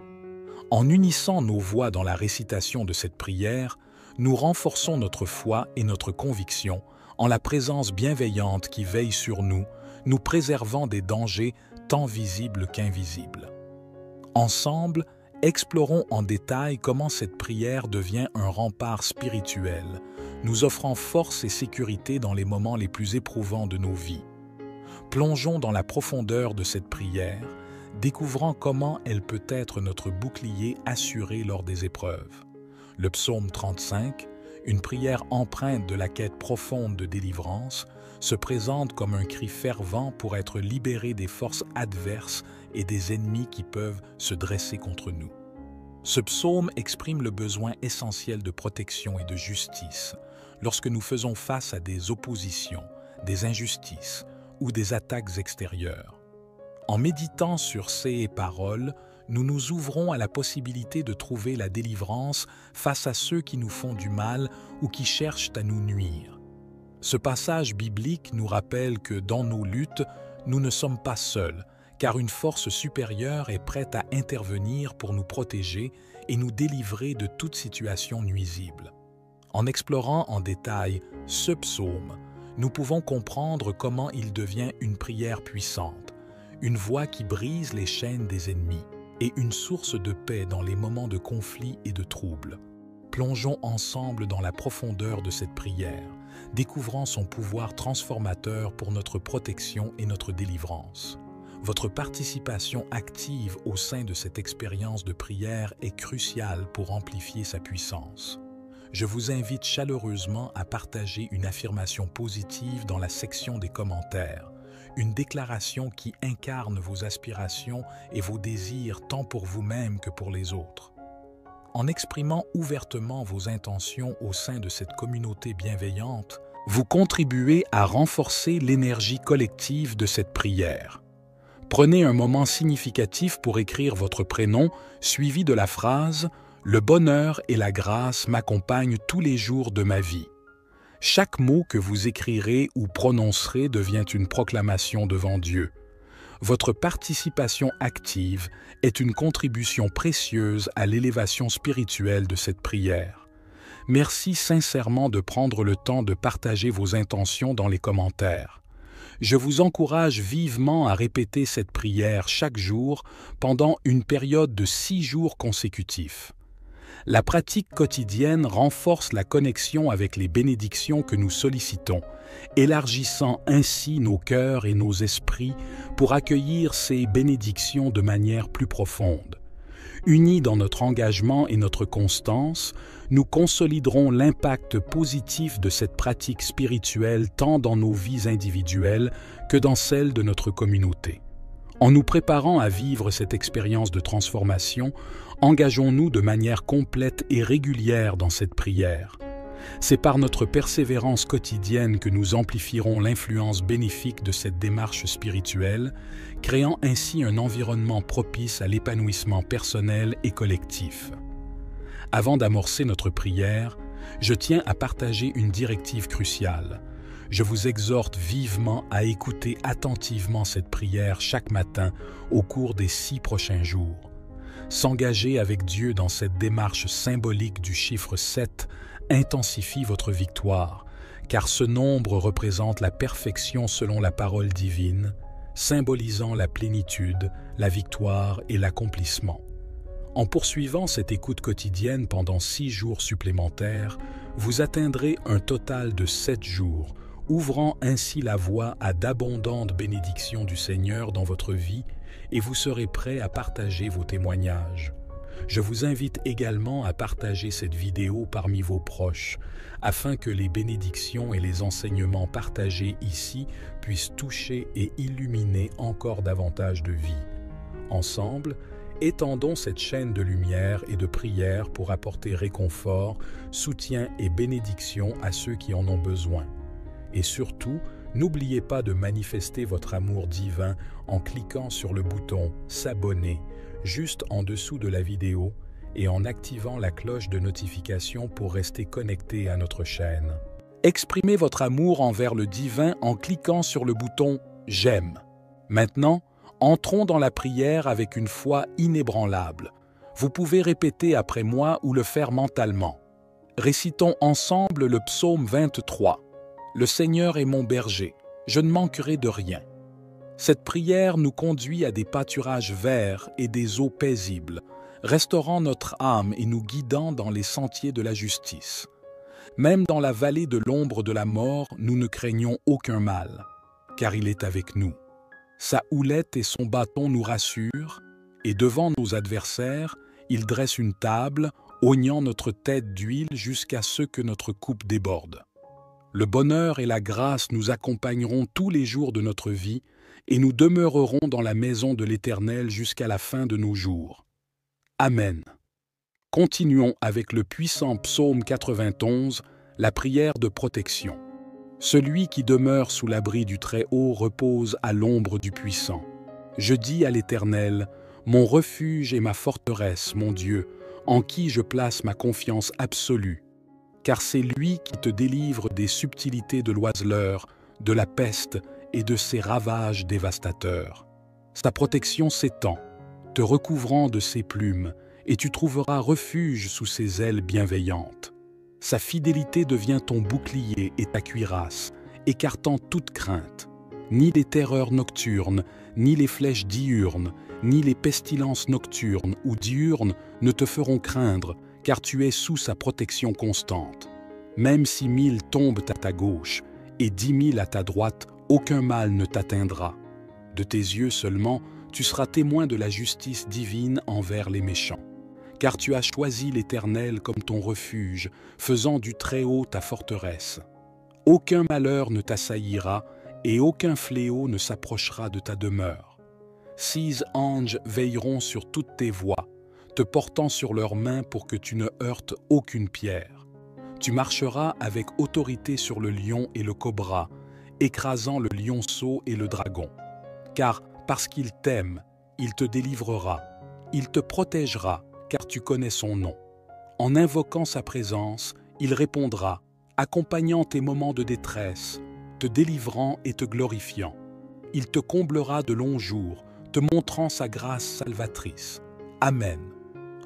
A: En unissant nos voix dans la récitation de cette prière, nous renforçons notre foi et notre conviction en la présence bienveillante qui veille sur nous, nous préservant des dangers tant visibles qu'invisibles. Ensemble, explorons en détail comment cette prière devient un rempart spirituel, nous offrant force et sécurité dans les moments les plus éprouvants de nos vies. Plongeons dans la profondeur de cette prière, découvrant comment elle peut être notre bouclier assuré lors des épreuves. Le psaume 35, une prière empreinte de la quête profonde de délivrance, se présente comme un cri fervent pour être libéré des forces adverses et des ennemis qui peuvent se dresser contre nous. Ce psaume exprime le besoin essentiel de protection et de justice lorsque nous faisons face à des oppositions, des injustices ou des attaques extérieures. En méditant sur ces paroles, nous nous ouvrons à la possibilité de trouver la délivrance face à ceux qui nous font du mal ou qui cherchent à nous nuire. Ce passage biblique nous rappelle que dans nos luttes, nous ne sommes pas seuls, car une force supérieure est prête à intervenir pour nous protéger et nous délivrer de toute situation nuisible. En explorant en détail ce psaume, nous pouvons comprendre comment il devient une prière puissante, une voix qui brise les chaînes des ennemis et une source de paix dans les moments de conflit et de trouble. Plongeons ensemble dans la profondeur de cette prière, découvrant son pouvoir transformateur pour notre protection et notre délivrance. Votre participation active au sein de cette expérience de prière est cruciale pour amplifier sa puissance. Je vous invite chaleureusement à partager une affirmation positive dans la section des commentaires, une déclaration qui incarne vos aspirations et vos désirs tant pour vous-même que pour les autres. En exprimant ouvertement vos intentions au sein de cette communauté bienveillante, Vous contribuez à renforcer l'énergie collective de cette prière. Prenez un moment significatif pour écrire votre prénom, suivi de la phrase « Le bonheur et la grâce m'accompagnent tous les jours de ma vie ». Chaque mot que vous écrirez ou prononcerez devient une proclamation devant Dieu. Votre participation active est une contribution précieuse à l'élévation spirituelle de cette prière. Merci sincèrement de prendre le temps de partager vos intentions dans les commentaires. Je vous encourage vivement à répéter cette prière chaque jour pendant une période de 6 jours consécutifs. La pratique quotidienne renforce la connexion avec les bénédictions que nous sollicitons, élargissant ainsi nos cœurs et nos esprits pour accueillir ces bénédictions de manière plus profonde. Unis dans notre engagement et notre constance, nous consoliderons l'impact positif de cette pratique spirituelle tant dans nos vies individuelles que dans celles de notre communauté. En nous préparant à vivre cette expérience de transformation, engageons-nous de manière complète et régulière dans cette prière. C'est par notre persévérance quotidienne que nous amplifierons l'influence bénéfique de cette démarche spirituelle, créant ainsi un environnement propice à l'épanouissement personnel et collectif. Avant d'amorcer notre prière, je tiens à partager une directive cruciale. Je vous exhorte vivement à écouter attentivement cette prière chaque matin au cours des 6 prochains jours. S'engager avec Dieu dans cette démarche symbolique du chiffre 7 intensifie votre victoire, car ce nombre représente la perfection selon la parole divine, symbolisant la plénitude, la victoire et l'accomplissement. En poursuivant cette écoute quotidienne pendant 6 jours supplémentaires, vous atteindrez un total de 7 jours, ouvrant ainsi la voie à d'abondantes bénédictions du Seigneur dans votre vie, et vous serez prêt à partager vos témoignages. Je vous invite également à partager cette vidéo parmi vos proches, afin que les bénédictions et les enseignements partagés ici puissent toucher et illuminer encore davantage de vies. Ensemble, étendons cette chaîne de lumière et de prière pour apporter réconfort, soutien et bénédiction à ceux qui en ont besoin. Et surtout, n'oubliez pas de manifester votre amour divin en cliquant sur le bouton « S'abonner » juste en dessous de la vidéo et en activant la cloche de notification pour rester connecté à notre chaîne. Exprimez votre amour envers le divin en cliquant sur le bouton « J'aime ». Maintenant, entrons dans la prière avec une foi inébranlable. Vous pouvez répéter après moi ou le faire mentalement. Récitons ensemble le psaume 23. Le Seigneur est mon berger, je ne manquerai de rien. Cette prière nous conduit à des pâturages verts et des eaux paisibles, restaurant notre âme et nous guidant dans les sentiers de la justice. Même dans la vallée de l'ombre de la mort, nous ne craignons aucun mal, car il est avec nous. Sa houlette et son bâton nous rassurent, et devant nos adversaires, il dresse une table, oignant notre tête d'huile jusqu'à ce que notre coupe déborde. Le bonheur et la grâce nous accompagneront tous les jours de notre vie, et nous demeurerons dans la maison de l'Éternel jusqu'à la fin de nos jours. Amen. Continuons avec le puissant psaume 91, la prière de protection. Celui qui demeure sous l'abri du Très-Haut repose à l'ombre du Puissant. Je dis à l'Éternel, mon refuge et ma forteresse, mon Dieu, en qui je place ma confiance absolue, car c'est lui qui te délivre des subtilités de l'oiseleur, de la peste et de ses ravages dévastateurs. Sa protection s'étend, te recouvrant de ses plumes, et tu trouveras refuge sous ses ailes bienveillantes. Sa fidélité devient ton bouclier et ta cuirasse, écartant toute crainte. Ni les terreurs nocturnes, ni les flèches diurnes, ni les pestilences nocturnes ou diurnes ne te feront craindre, car tu es sous sa protection constante. Même si 1000 tombent à ta gauche et 10 000 à ta droite, aucun mal ne t'atteindra. De tes yeux seulement, tu seras témoin de la justice divine envers les méchants. Car tu as choisi l'Éternel comme ton refuge, faisant du Très-Haut ta forteresse. Aucun malheur ne t'assaillira, et aucun fléau ne s'approchera de ta demeure. 6 anges veilleront sur toutes tes voies, te portant sur leurs mains pour que tu ne heurtes aucune pierre. Tu marcheras avec autorité sur le lion et le cobra, écrasant le lionceau et le dragon. Car parce qu'il t'aime, il te délivrera, il te protégera, car tu connais son nom. En invoquant sa présence, il répondra, accompagnant tes moments de détresse, te délivrant et te glorifiant. Il te comblera de longs jours, te montrant sa grâce salvatrice. Amen.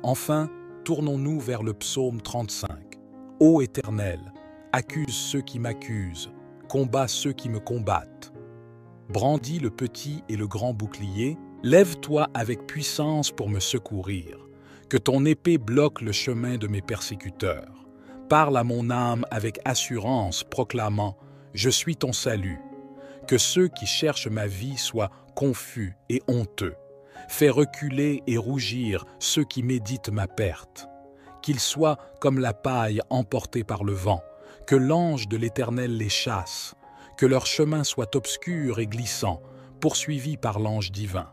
A: Enfin, tournons-nous vers le psaume 35. Ô Éternel, accuse ceux qui m'accusent, combat ceux qui me combattent. Brandis le petit et le grand bouclier, lève-toi avec puissance pour me secourir. Que ton épée bloque le chemin de mes persécuteurs. Parle à mon âme avec assurance, proclamant « Je suis ton salut ». Que ceux qui cherchent ma vie soient confus et honteux. Fais reculer et rougir ceux qui méditent ma perte. Qu'ils soient comme la paille emportée par le vent, que l'ange de l'Éternel les chasse, que leur chemin soit obscur et glissant, poursuivi par l'ange divin.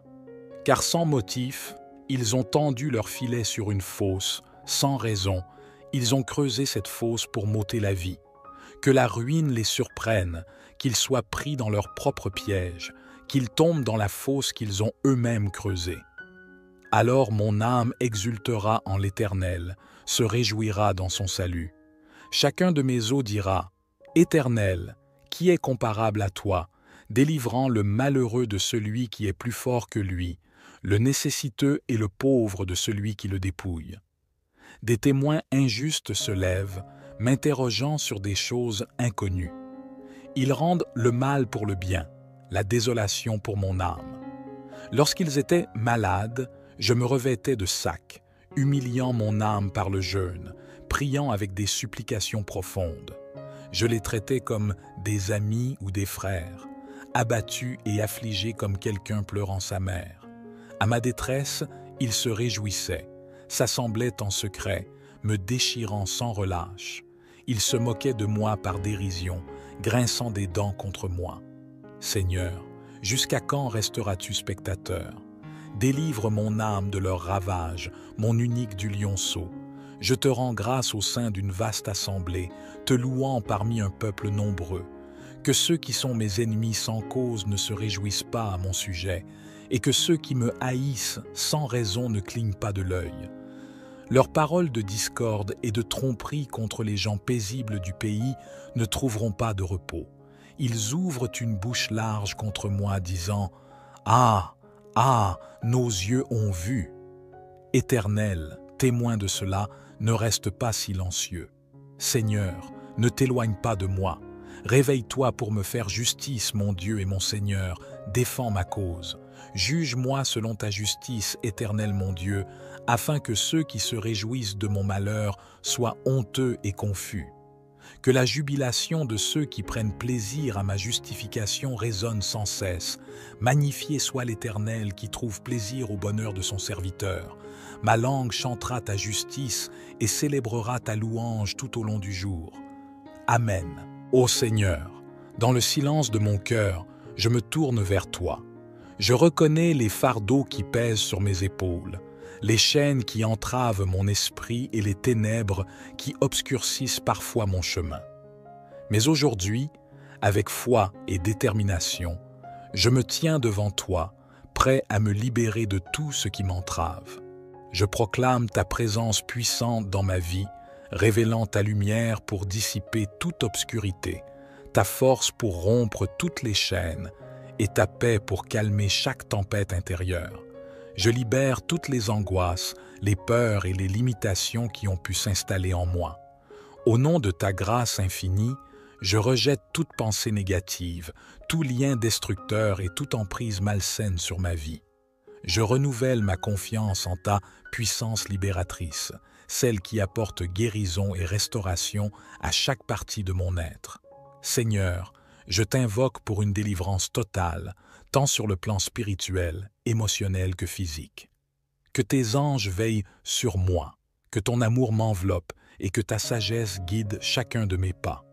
A: Car sans motif, ils ont tendu leur filet sur une fosse, sans raison, ils ont creusé cette fosse pour m'ôter la vie. Que la ruine les surprenne, qu'ils soient pris dans leur propre piège, qu'ils tombent dans la fosse qu'ils ont eux-mêmes creusée. Alors mon âme exultera en l'Éternel, se réjouira dans son salut. Chacun de mes os dira, « Éternel, qui est comparable à toi, délivrant le malheureux de celui qui est plus fort que lui, le nécessiteux et le pauvre de celui qui le dépouille. » Des témoins injustes se lèvent, m'interrogeant sur des choses inconnues. Ils rendent le mal pour le bien, la désolation pour mon âme. Lorsqu'ils étaient malades, je me revêtais de sac, humiliant mon âme par le jeûne, priant avec des supplications profondes. Je les traitais comme des amis ou des frères, abattus et affligés comme quelqu'un pleurant sa mère. À ma détresse, ils se réjouissaient, s'assemblaient en secret, me déchirant sans relâche. Ils se moquaient de moi par dérision, grinçant des dents contre moi. Seigneur, jusqu'à quand resteras-tu spectateur? Délivre mon âme de leurs ravages, mon unique du lionceau. Je te rends grâce au sein d'une vaste assemblée, te louant parmi un peuple nombreux. Que ceux qui sont mes ennemis sans cause ne se réjouissent pas à mon sujet, et que ceux qui me haïssent sans raison ne clignent pas de l'œil. Leurs paroles de discorde et de tromperie contre les gens paisibles du pays ne trouveront pas de repos. Ils ouvrent une bouche large contre moi, disant « Ah, ah, nos yeux ont vu !» Éternel, témoin de cela, ne reste pas silencieux. Seigneur, ne t'éloigne pas de moi. Réveille-toi pour me faire justice, mon Dieu et mon Seigneur, défends ma cause. Juge-moi selon ta justice, Éternel mon Dieu, afin que ceux qui se réjouissent de mon malheur soient honteux et confus. Que la jubilation de ceux qui prennent plaisir à ma justification résonne sans cesse. Magnifié soit l'Éternel qui trouve plaisir au bonheur de son serviteur. Ma langue chantera ta justice et célébrera ta louange tout au long du jour. Amen. Ô Seigneur, dans le silence de mon cœur, je me tourne vers toi. Je reconnais les fardeaux qui pèsent sur mes épaules, les chaînes qui entravent mon esprit et les ténèbres qui obscurcissent parfois mon chemin. Mais aujourd'hui, avec foi et détermination, je me tiens devant toi, prêt à me libérer de tout ce qui m'entrave. Je proclame ta présence puissante dans ma vie, révélant ta lumière pour dissiper toute obscurité, ta force pour rompre toutes les chaînes et ta paix pour calmer chaque tempête intérieure. Je libère toutes les angoisses, les peurs et les limitations qui ont pu s'installer en moi. Au nom de ta grâce infinie, je rejette toute pensée négative, tout lien destructeur et toute emprise malsaine sur ma vie. Je renouvelle ma confiance en ta puissance libératrice, celle qui apporte guérison et restauration à chaque partie de mon être. Seigneur, je t'invoque pour une délivrance totale, tant sur le plan spirituel, émotionnel que physique. Que tes anges veillent sur moi, que ton amour m'enveloppe et que ta sagesse guide chacun de mes pas.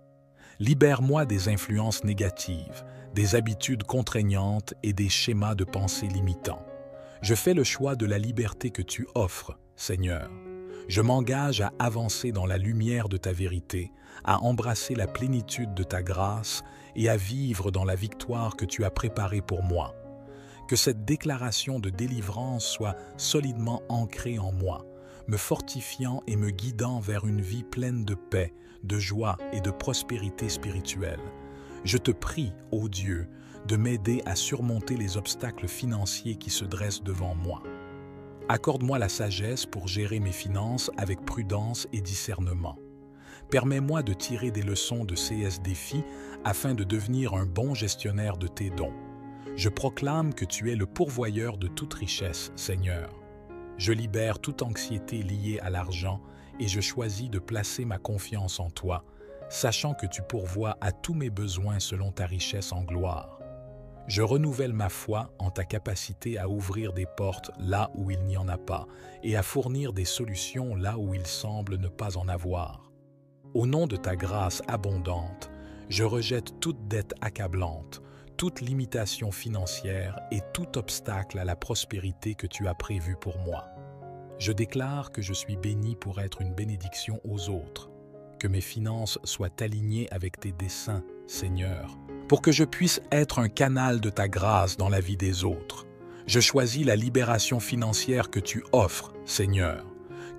A: Libère-moi des influences négatives, des habitudes contraignantes et des schémas de pensée limitants. Je fais le choix de la liberté que tu offres, Seigneur. Je m'engage à avancer dans la lumière de ta vérité, à embrasser la plénitude de ta grâce et à vivre dans la victoire que tu as préparée pour moi. Que cette déclaration de délivrance soit solidement ancrée en moi, me fortifiant et me guidant vers une vie pleine de paix, de joie et de prospérité spirituelle. Je te prie, ô Dieu, de m'aider à surmonter les obstacles financiers qui se dressent devant moi. Accorde-moi la sagesse pour gérer mes finances avec prudence et discernement. Permets-moi de tirer des leçons de ces défis afin de devenir un bon gestionnaire de tes dons. Je proclame que tu es le pourvoyeur de toute richesse, Seigneur. Je libère toute anxiété liée à l'argent et je choisis de placer ma confiance en toi, sachant que tu pourvois à tous mes besoins selon ta richesse en gloire. Je renouvelle ma foi en ta capacité à ouvrir des portes là où il n'y en a pas et à fournir des solutions là où il semble ne pas en avoir. Au nom de ta grâce abondante, je rejette toute dette accablante, toute limitation financière et tout obstacle à la prospérité que tu as prévue pour moi. Je déclare que je suis béni pour être une bénédiction aux autres, que mes finances soient alignées avec tes desseins, Seigneur, pour que je puisse être un canal de ta grâce dans la vie des autres. Je choisis la libération financière que tu offres, Seigneur,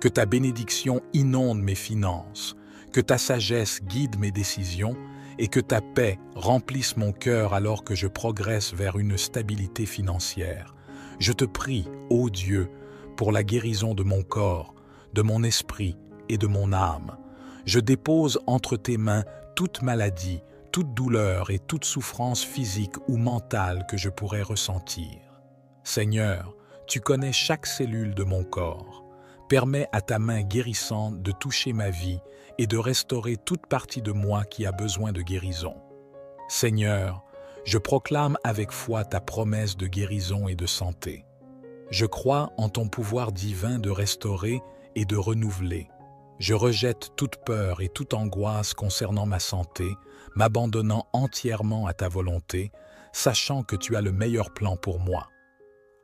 A: que ta bénédiction inonde mes finances, que ta sagesse guide mes décisions et que ta paix remplisse mon cœur alors que je progresse vers une stabilité financière. Je te prie, ô Dieu, pour la guérison de mon corps, de mon esprit et de mon âme. Je dépose entre tes mains toute maladie, toute douleur et toute souffrance physique ou mentale que je pourrais ressentir. Seigneur, tu connais chaque cellule de mon corps. Permets à ta main guérissante de toucher ma vie et de restaurer toute partie de moi qui a besoin de guérison. Seigneur, je proclame avec foi ta promesse de guérison et de santé. Je crois en ton pouvoir divin de restaurer et de renouveler. Je rejette toute peur et toute angoisse concernant ma santé, m'abandonnant entièrement à ta volonté, sachant que tu as le meilleur plan pour moi.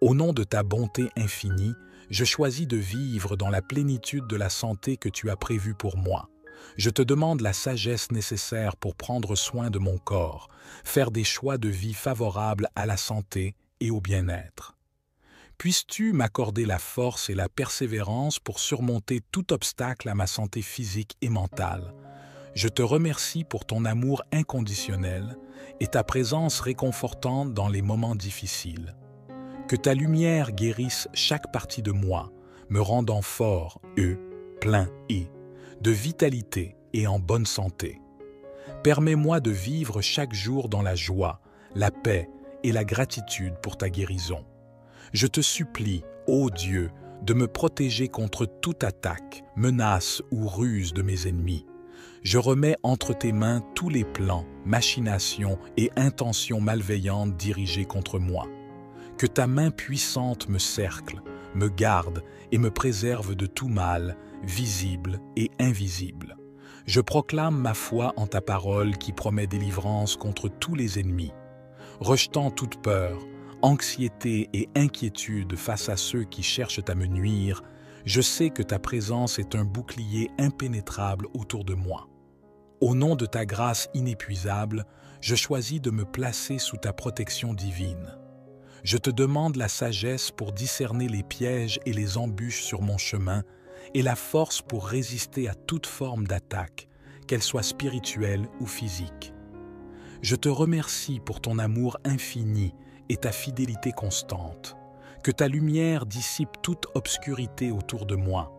A: Au nom de ta bonté infinie, je choisis de vivre dans la plénitude de la santé que tu as prévue pour moi. Je te demande la sagesse nécessaire pour prendre soin de mon corps, faire des choix de vie favorables à la santé et au bien-être. Puisses-tu m'accorder la force et la persévérance pour surmonter tout obstacle à ma santé physique et mentale. Je te remercie pour ton amour inconditionnel et ta présence réconfortante dans les moments difficiles. Que ta lumière guérisse chaque partie de moi, me rendant fort, plein de vitalité et en bonne santé. Permets-moi de vivre chaque jour dans la joie, la paix et la gratitude pour ta guérison. Je te supplie, ô Dieu, de me protéger contre toute attaque, menace ou ruse de mes ennemis. Je remets entre tes mains tous les plans, machinations et intentions malveillantes dirigées contre moi. Que ta main puissante me cercle, me garde et me préserve de tout mal, visible et invisible. Je proclame ma foi en ta parole qui promet délivrance contre tous les ennemis. Rejetant toute peur, anxiété et inquiétude face à ceux qui cherchent à me nuire, je sais que ta présence est un bouclier impénétrable autour de moi. Au nom de ta grâce inépuisable, je choisis de me placer sous ta protection divine. Je te demande la sagesse pour discerner les pièges et les embûches sur mon chemin et la force pour résister à toute forme d'attaque, qu'elle soit spirituelle ou physique. Je te remercie pour ton amour infini et ta fidélité constante. Que ta lumière dissipe toute obscurité autour de moi.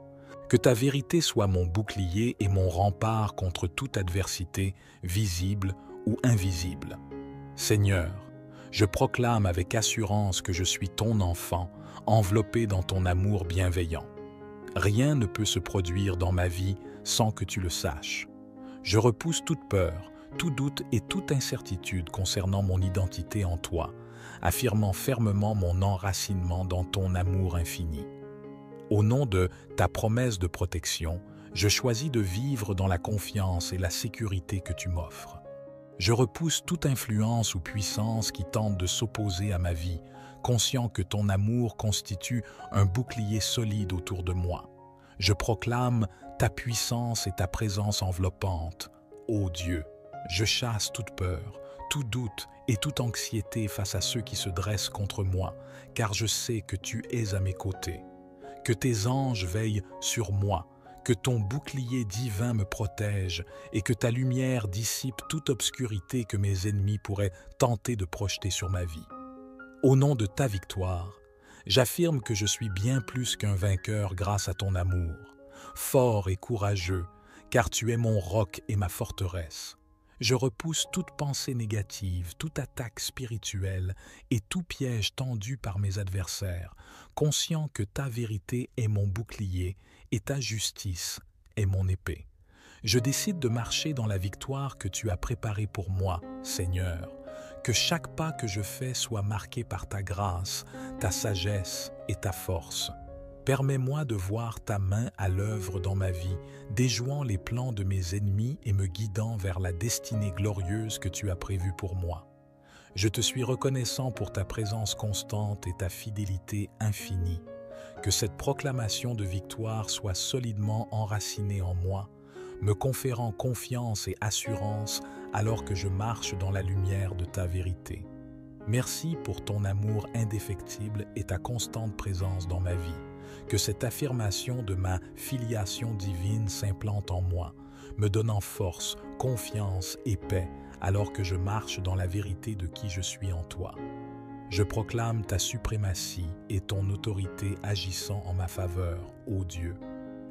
A: Que ta vérité soit mon bouclier et mon rempart contre toute adversité, visible ou invisible. Seigneur, je proclame avec assurance que je suis ton enfant, enveloppé dans ton amour bienveillant. Rien ne peut se produire dans ma vie sans que tu le saches. Je repousse toute peur, tout doute et toute incertitude concernant mon identité en toi, affirmant fermement mon enracinement dans ton amour infini. Au nom de ta promesse de protection, je choisis de vivre dans la confiance et la sécurité que tu m'offres. Je repousse toute influence ou puissance qui tente de s'opposer à ma vie, conscient que ton amour constitue un bouclier solide autour de moi. Je proclame ta puissance et ta présence enveloppante. Ô Dieu, je chasse toute peur, tout doute et toute anxiété face à ceux qui se dressent contre moi, car je sais que tu es à mes côtés. Que tes anges veillent sur moi, que ton bouclier divin me protège et que ta lumière dissipe toute obscurité que mes ennemis pourraient tenter de projeter sur ma vie. Au nom de ta victoire, j'affirme que je suis bien plus qu'un vainqueur grâce à ton amour, fort et courageux, car tu es mon roc et ma forteresse. Je repousse toute pensée négative, toute attaque spirituelle et tout piège tendu par mes adversaires, conscient que ta vérité est mon bouclier et ta justice est mon épée. Je décide de marcher dans la victoire que tu as préparée pour moi, Seigneur. Que chaque pas que je fais soit marqué par ta grâce, ta sagesse et ta force. Permets-moi de voir ta main à l'œuvre dans ma vie, déjouant les plans de mes ennemis et me guidant vers la destinée glorieuse que tu as prévue pour moi. Je te suis reconnaissant pour ta présence constante et ta fidélité infinie. Que cette proclamation de victoire soit solidement enracinée en moi, me conférant confiance et assurance alors que je marche dans la lumière de ta vérité. Merci pour ton amour indéfectible et ta constante présence dans ma vie. Que cette affirmation de ma filiation divine s'implante en moi, me donnant force, confiance et paix alors que je marche dans la vérité de qui je suis en toi. Je proclame ta suprématie et ton autorité agissant en ma faveur, ô Dieu.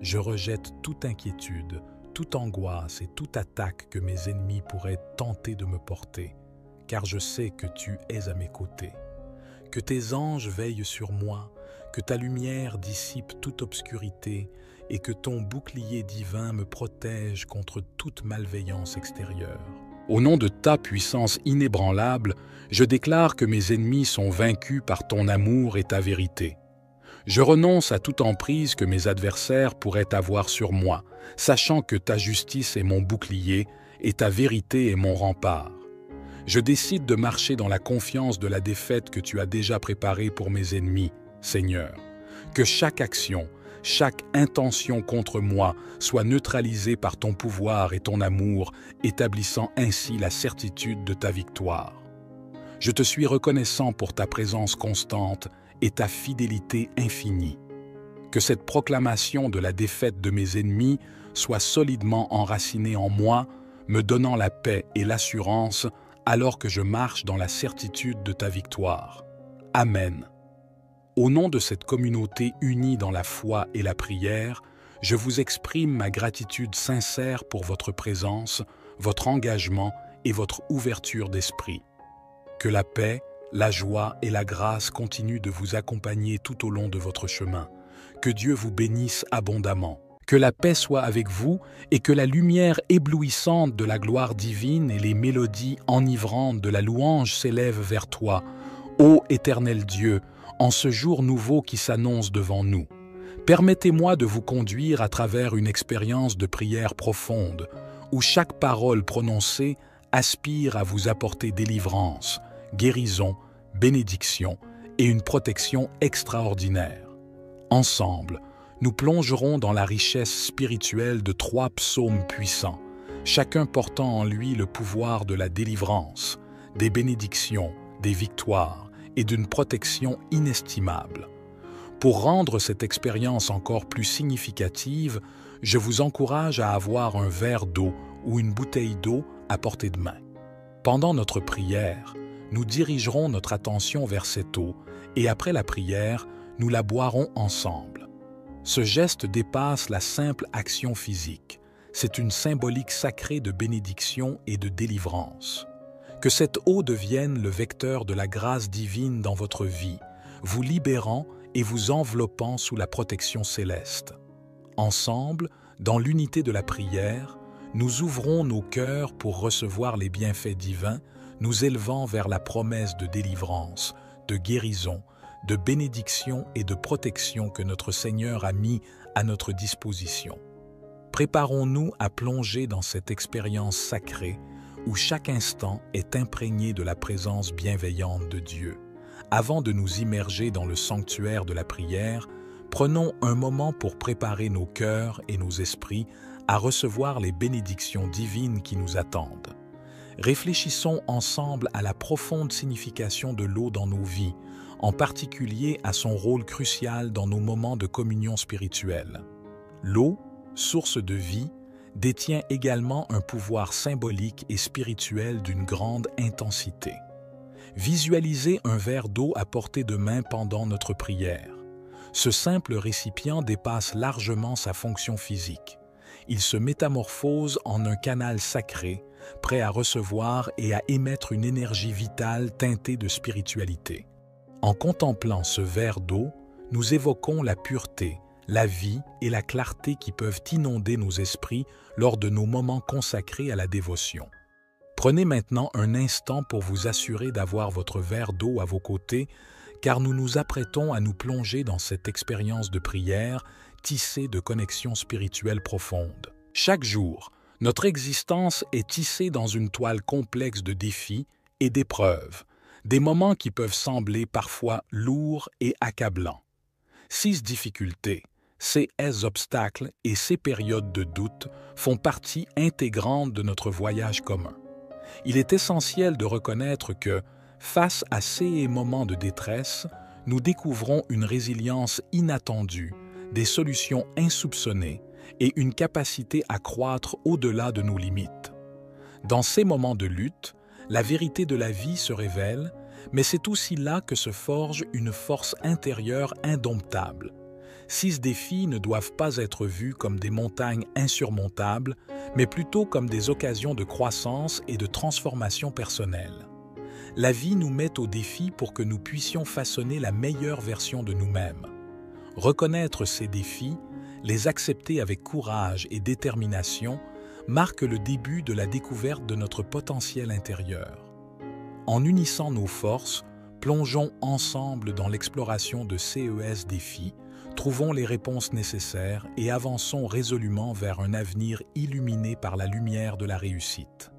A: Je rejette toute inquiétude, toute angoisse et toute attaque que mes ennemis pourraient tenter de me porter, car je sais que tu es à mes côtés. Que tes anges veillent sur moi, que ta lumière dissipe toute obscurité et que ton bouclier divin me protège contre toute malveillance extérieure. Au nom de ta puissance inébranlable, je déclare que mes ennemis sont vaincus par ton amour et ta vérité. Je renonce à toute emprise que mes adversaires pourraient avoir sur moi, sachant que ta justice est mon bouclier et ta vérité est mon rempart. Je décide de marcher dans la confiance de la défaite que tu as déjà préparée pour mes ennemis, Seigneur. Que chaque action, chaque intention contre moi soit neutralisée par ton pouvoir et ton amour, établissant ainsi la certitude de ta victoire. Je te suis reconnaissant pour ta présence constante et ta fidélité infinie. Que cette proclamation de la défaite de mes ennemis soit solidement enracinée en moi, me donnant la paix et l'assurance alors que je marche dans la certitude de ta victoire. Amen. Au nom de cette communauté unie dans la foi et la prière, je vous exprime ma gratitude sincère pour votre présence, votre engagement et votre ouverture d'esprit. Que la paix, la joie et la grâce continuent de vous accompagner tout au long de votre chemin. Que Dieu vous bénisse abondamment. Que la paix soit avec vous et que la lumière éblouissante de la gloire divine et les mélodies enivrantes de la louange s'élèvent vers toi, ô Éternel Dieu, en ce jour nouveau qui s'annonce devant nous. Permettez-moi de vous conduire à travers une expérience de prière profonde, où chaque parole prononcée aspire à vous apporter délivrance, guérison, bénédiction et une protection extraordinaire. Ensemble, nous plongerons dans la richesse spirituelle de 3 psaumes puissants, chacun portant en lui le pouvoir de la délivrance, des bénédictions, des victoires et d'une protection inestimable. Pour rendre cette expérience encore plus significative, je vous encourage à avoir un verre d'eau ou une bouteille d'eau à portée de main. Pendant notre prière, nous dirigerons notre attention vers cette eau et après la prière, nous la boirons ensemble. Ce geste dépasse la simple action physique. C'est une symbolique sacrée de bénédiction et de délivrance. Que cette eau devienne le vecteur de la grâce divine dans votre vie, vous libérant et vous enveloppant sous la protection céleste. Ensemble, dans l'unité de la prière, nous ouvrons nos cœurs pour recevoir les bienfaits divins, nous élevant vers la promesse de délivrance, de guérison, de bénédiction et de protection que notre Seigneur a mis à notre disposition. Préparons-nous à plonger dans cette expérience sacrée où chaque instant est imprégné de la présence bienveillante de Dieu. Avant de nous immerger dans le sanctuaire de la prière, prenons un moment pour préparer nos cœurs et nos esprits à recevoir les bénédictions divines qui nous attendent. Réfléchissons ensemble à la profonde signification de l'eau dans nos vies, en particulier à son rôle crucial dans nos moments de communion spirituelle. L'eau, source de vie, détient également un pouvoir symbolique et spirituel d'une grande intensité. Visualisez un verre d'eau à portée de main pendant notre prière. Ce simple récipient dépasse largement sa fonction physique. Il se métamorphose en un canal sacré, prêt à recevoir et à émettre une énergie vitale teintée de spiritualité. En contemplant ce verre d'eau, nous évoquons la pureté, la vie et la clarté qui peuvent inonder nos esprits lors de nos moments consacrés à la dévotion. Prenez maintenant un instant pour vous assurer d'avoir votre verre d'eau à vos côtés, car nous nous apprêtons à nous plonger dans cette expérience de prière tissée de connexions spirituelles profondes. Chaque jour, notre existence est tissée dans une toile complexe de défis et d'épreuves, des moments qui peuvent sembler parfois lourds et accablants. Ces difficultés, ces obstacles et ces périodes de doute font partie intégrante de notre voyage commun. Il est essentiel de reconnaître que, face à ces moments de détresse, nous découvrons une résilience inattendue, des solutions insoupçonnées et une capacité à croître au-delà de nos limites. Dans ces moments de lutte, la vérité de la vie se révèle, mais c'est aussi là que se forge une force intérieure indomptable. Ces défis ne doivent pas être vus comme des montagnes insurmontables, mais plutôt comme des occasions de croissance et de transformation personnelle. La vie nous met au défi pour que nous puissions façonner la meilleure version de nous-mêmes. Reconnaître ces défis, les accepter avec courage et détermination, marque le début de la découverte de notre potentiel intérieur. En unissant nos forces, plongeons ensemble dans l'exploration de ces défis, trouvons les réponses nécessaires et avançons résolument vers un avenir illuminé par la lumière de la réussite.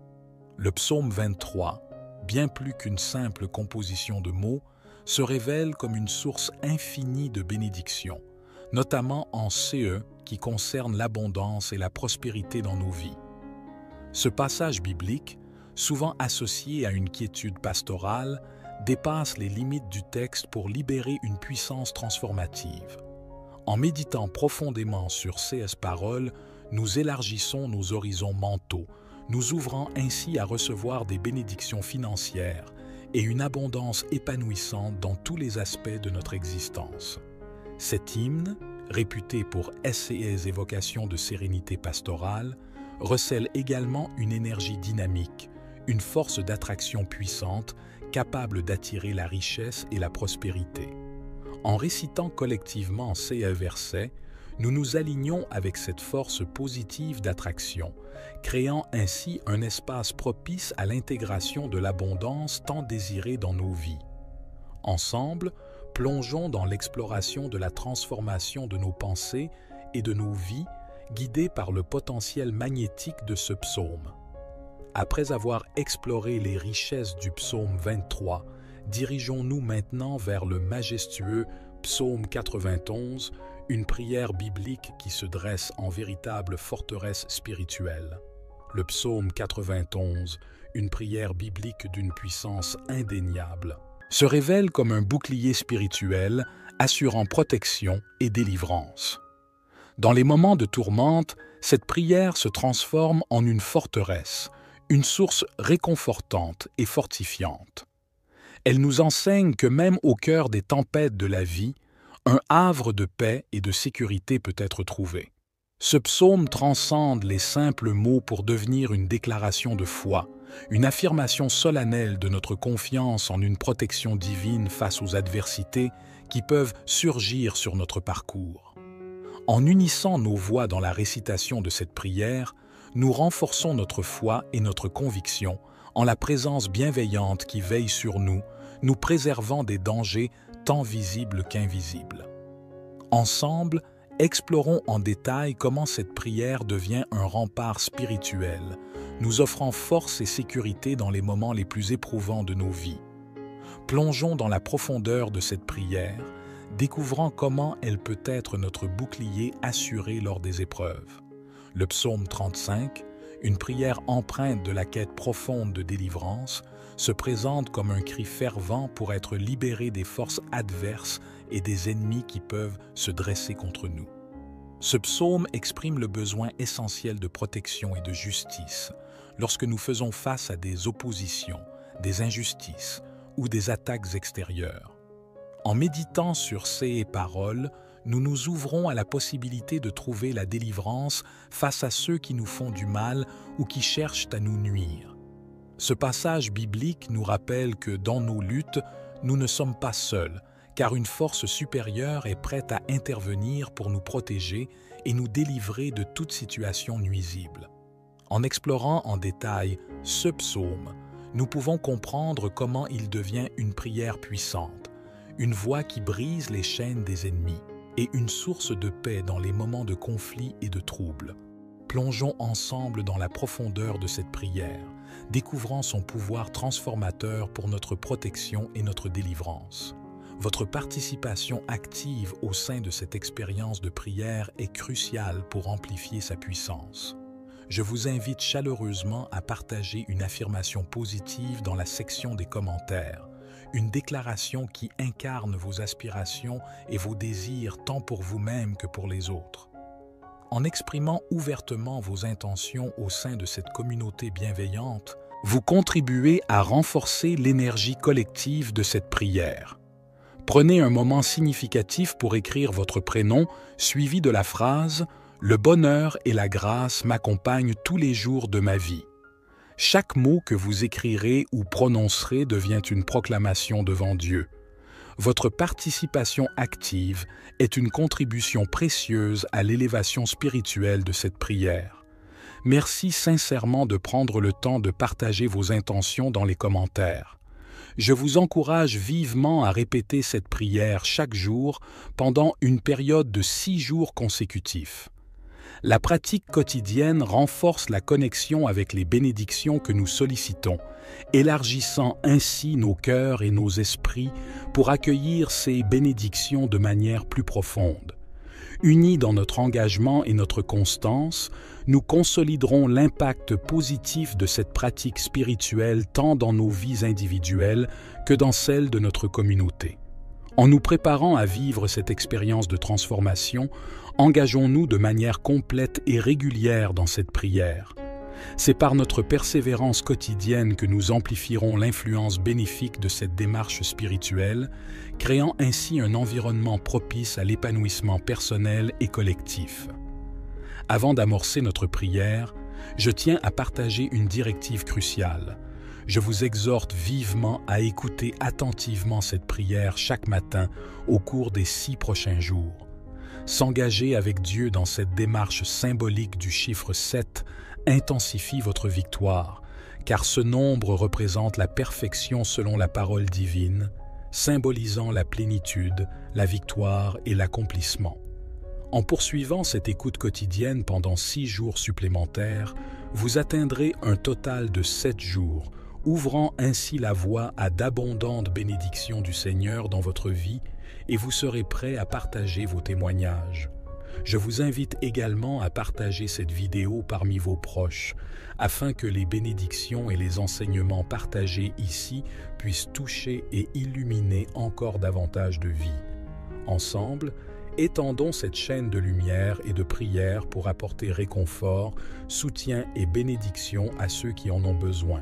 A: Le psaume 23, bien plus qu'une simple composition de mots, se révèle comme une source infinie de bénédictions, notamment en CE qui concerne l'abondance et la prospérité dans nos vies. Ce passage biblique, souvent associé à une quiétude pastorale, dépasse les limites du texte pour libérer une puissance transformative. En méditant profondément sur ces paroles, nous élargissons nos horizons mentaux, nous ouvrant ainsi à recevoir des bénédictions financières et une abondance épanouissante dans tous les aspects de notre existence. Cet hymne, réputé pour ses évocations de sérénité pastorale, recèle également une énergie dynamique, une force d'attraction puissante capable d'attirer la richesse et la prospérité. En récitant collectivement ces versets, nous nous alignons avec cette force positive d'attraction, créant ainsi un espace propice à l'intégration de l'abondance tant désirée dans nos vies. Ensemble, plongeons dans l'exploration de la transformation de nos pensées et de nos vies, guidés par le potentiel magnétique de ce psaume. Après avoir exploré les richesses du psaume 23, dirigeons-nous maintenant vers le majestueux psaume 91, une prière biblique qui se dresse en véritable forteresse spirituelle. Le psaume 91, une prière biblique d'une puissance indéniable, se révèle comme un bouclier spirituel assurant protection et délivrance. Dans les moments de tourmente, cette prière se transforme en une forteresse, une source réconfortante et fortifiante. Elle nous enseigne que même au cœur des tempêtes de la vie, un havre de paix et de sécurité peut être trouvé. Ce psaume transcende les simples mots pour devenir une déclaration de foi, une affirmation solennelle de notre confiance en une protection divine face aux adversités qui peuvent surgir sur notre parcours. En unissant nos voix dans la récitation de cette prière, nous renforçons notre foi et notre conviction en la présence bienveillante qui veille sur nous, nous préservant des dangers tant visibles qu'invisibles. Ensemble, explorons en détail comment cette prière devient un rempart spirituel, nous offrant force et sécurité dans les moments les plus éprouvants de nos vies. Plongeons dans la profondeur de cette prière, découvrant comment elle peut être notre bouclier assuré lors des épreuves. Le psaume 35, une prière empreinte de la quête profonde de délivrance, se présente comme un cri fervent pour être libéré des forces adverses et des ennemis qui peuvent se dresser contre nous. Ce psaume exprime le besoin essentiel de protection et de justice lorsque nous faisons face à des oppositions, des injustices ou des attaques extérieures. En méditant sur ces paroles, nous nous ouvrons à la possibilité de trouver la délivrance face à ceux qui nous font du mal ou qui cherchent à nous nuire. Ce passage biblique nous rappelle que dans nos luttes, nous ne sommes pas seuls, car une force supérieure est prête à intervenir pour nous protéger et nous délivrer de toute situation nuisible. En explorant en détail ce psaume, nous pouvons comprendre comment il devient une prière puissante, une voix qui brise les chaînes des ennemis et une source de paix dans les moments de conflit et de trouble. Plongeons ensemble dans la profondeur de cette prière, découvrant son pouvoir transformateur pour notre protection et notre délivrance. Votre participation active au sein de cette expérience de prière est cruciale pour amplifier sa puissance. Je vous invite chaleureusement à partager une affirmation positive dans la section des commentaires, une déclaration qui incarne vos aspirations et vos désirs tant pour vous-même que pour les autres. En exprimant ouvertement vos intentions au sein de cette communauté bienveillante, vous contribuez à renforcer l'énergie collective de cette prière. Prenez un moment significatif pour écrire votre prénom, suivi de la phrase « Le bonheur et la grâce m'accompagnent tous les jours de ma vie ». Chaque mot que vous écrirez ou prononcerez devient une proclamation devant Dieu. Votre participation active est une contribution précieuse à l'élévation spirituelle de cette prière. Merci sincèrement de prendre le temps de partager vos intentions dans les commentaires. Je vous encourage vivement à répéter cette prière chaque jour pendant une période de 6 jours consécutifs. La pratique quotidienne renforce la connexion avec les bénédictions que nous sollicitons, élargissant ainsi nos cœurs et nos esprits pour accueillir ces bénédictions de manière plus profonde. Unis dans notre engagement et notre constance, nous consoliderons l'impact positif de cette pratique spirituelle tant dans nos vies individuelles que dans celles de notre communauté. En nous préparant à vivre cette expérience de transformation, engageons-nous de manière complète et régulière dans cette prière. C'est par notre persévérance quotidienne que nous amplifierons l'influence bénéfique de cette démarche spirituelle, créant ainsi un environnement propice à l'épanouissement personnel et collectif. Avant d'amorcer notre prière, je tiens à partager une directive cruciale. Je vous exhorte vivement à écouter attentivement cette prière chaque matin au cours des 6 prochains jours. S'engager avec Dieu dans cette démarche symbolique du chiffre 7 intensifie votre victoire, car ce nombre représente la perfection selon la parole divine, symbolisant la plénitude, la victoire et l'accomplissement. En poursuivant cette écoute quotidienne pendant 6 jours supplémentaires, vous atteindrez un total de 7 jours, ouvrant ainsi la voie à d'abondantes bénédictions du Seigneur dans votre vie et vous serez prêt à partager vos témoignages. Je vous invite également à partager cette vidéo parmi vos proches, afin que les bénédictions et les enseignements partagés ici puissent toucher et illuminer encore davantage de vies. Ensemble, étendons cette chaîne de lumière et de prière pour apporter réconfort, soutien et bénédiction à ceux qui en ont besoin.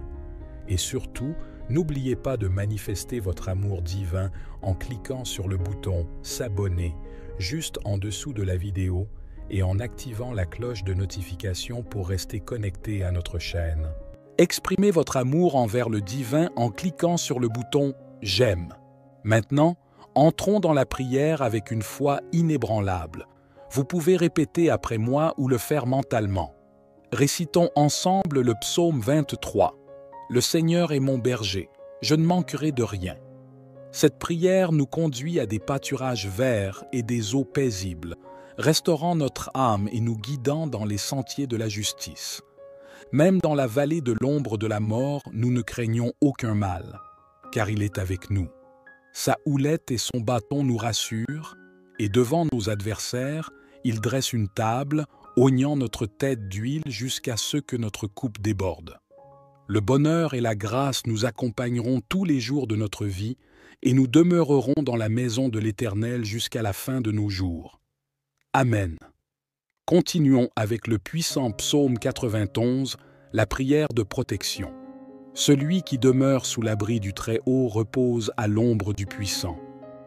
A: Et surtout, n'oubliez pas de manifester votre amour divin en cliquant sur le bouton « S'abonner » juste en dessous de la vidéo et en activant la cloche de notification pour rester connecté à notre chaîne. Exprimez votre amour envers le divin en cliquant sur le bouton « J'aime ». Maintenant, entrons dans la prière avec une foi inébranlable. Vous pouvez répéter après moi ou le faire mentalement. Récitons ensemble le psaume 23. Le Seigneur est mon berger, je ne manquerai de rien. Cette prière nous conduit à des pâturages verts et des eaux paisibles, restaurant notre âme et nous guidant dans les sentiers de la justice. Même dans la vallée de l'ombre de la mort, nous ne craignons aucun mal, car il est avec nous. Sa houlette et son bâton nous rassurent, et devant nos adversaires, il dresse une table, oignant notre tête d'huile jusqu'à ce que notre coupe déborde. Le bonheur et la grâce nous accompagneront tous les jours de notre vie, et nous demeurerons dans la maison de l'Éternel jusqu'à la fin de nos jours. Amen. Continuons avec le puissant psaume 91, la prière de protection. Celui qui demeure sous l'abri du Très-Haut repose à l'ombre du Puissant.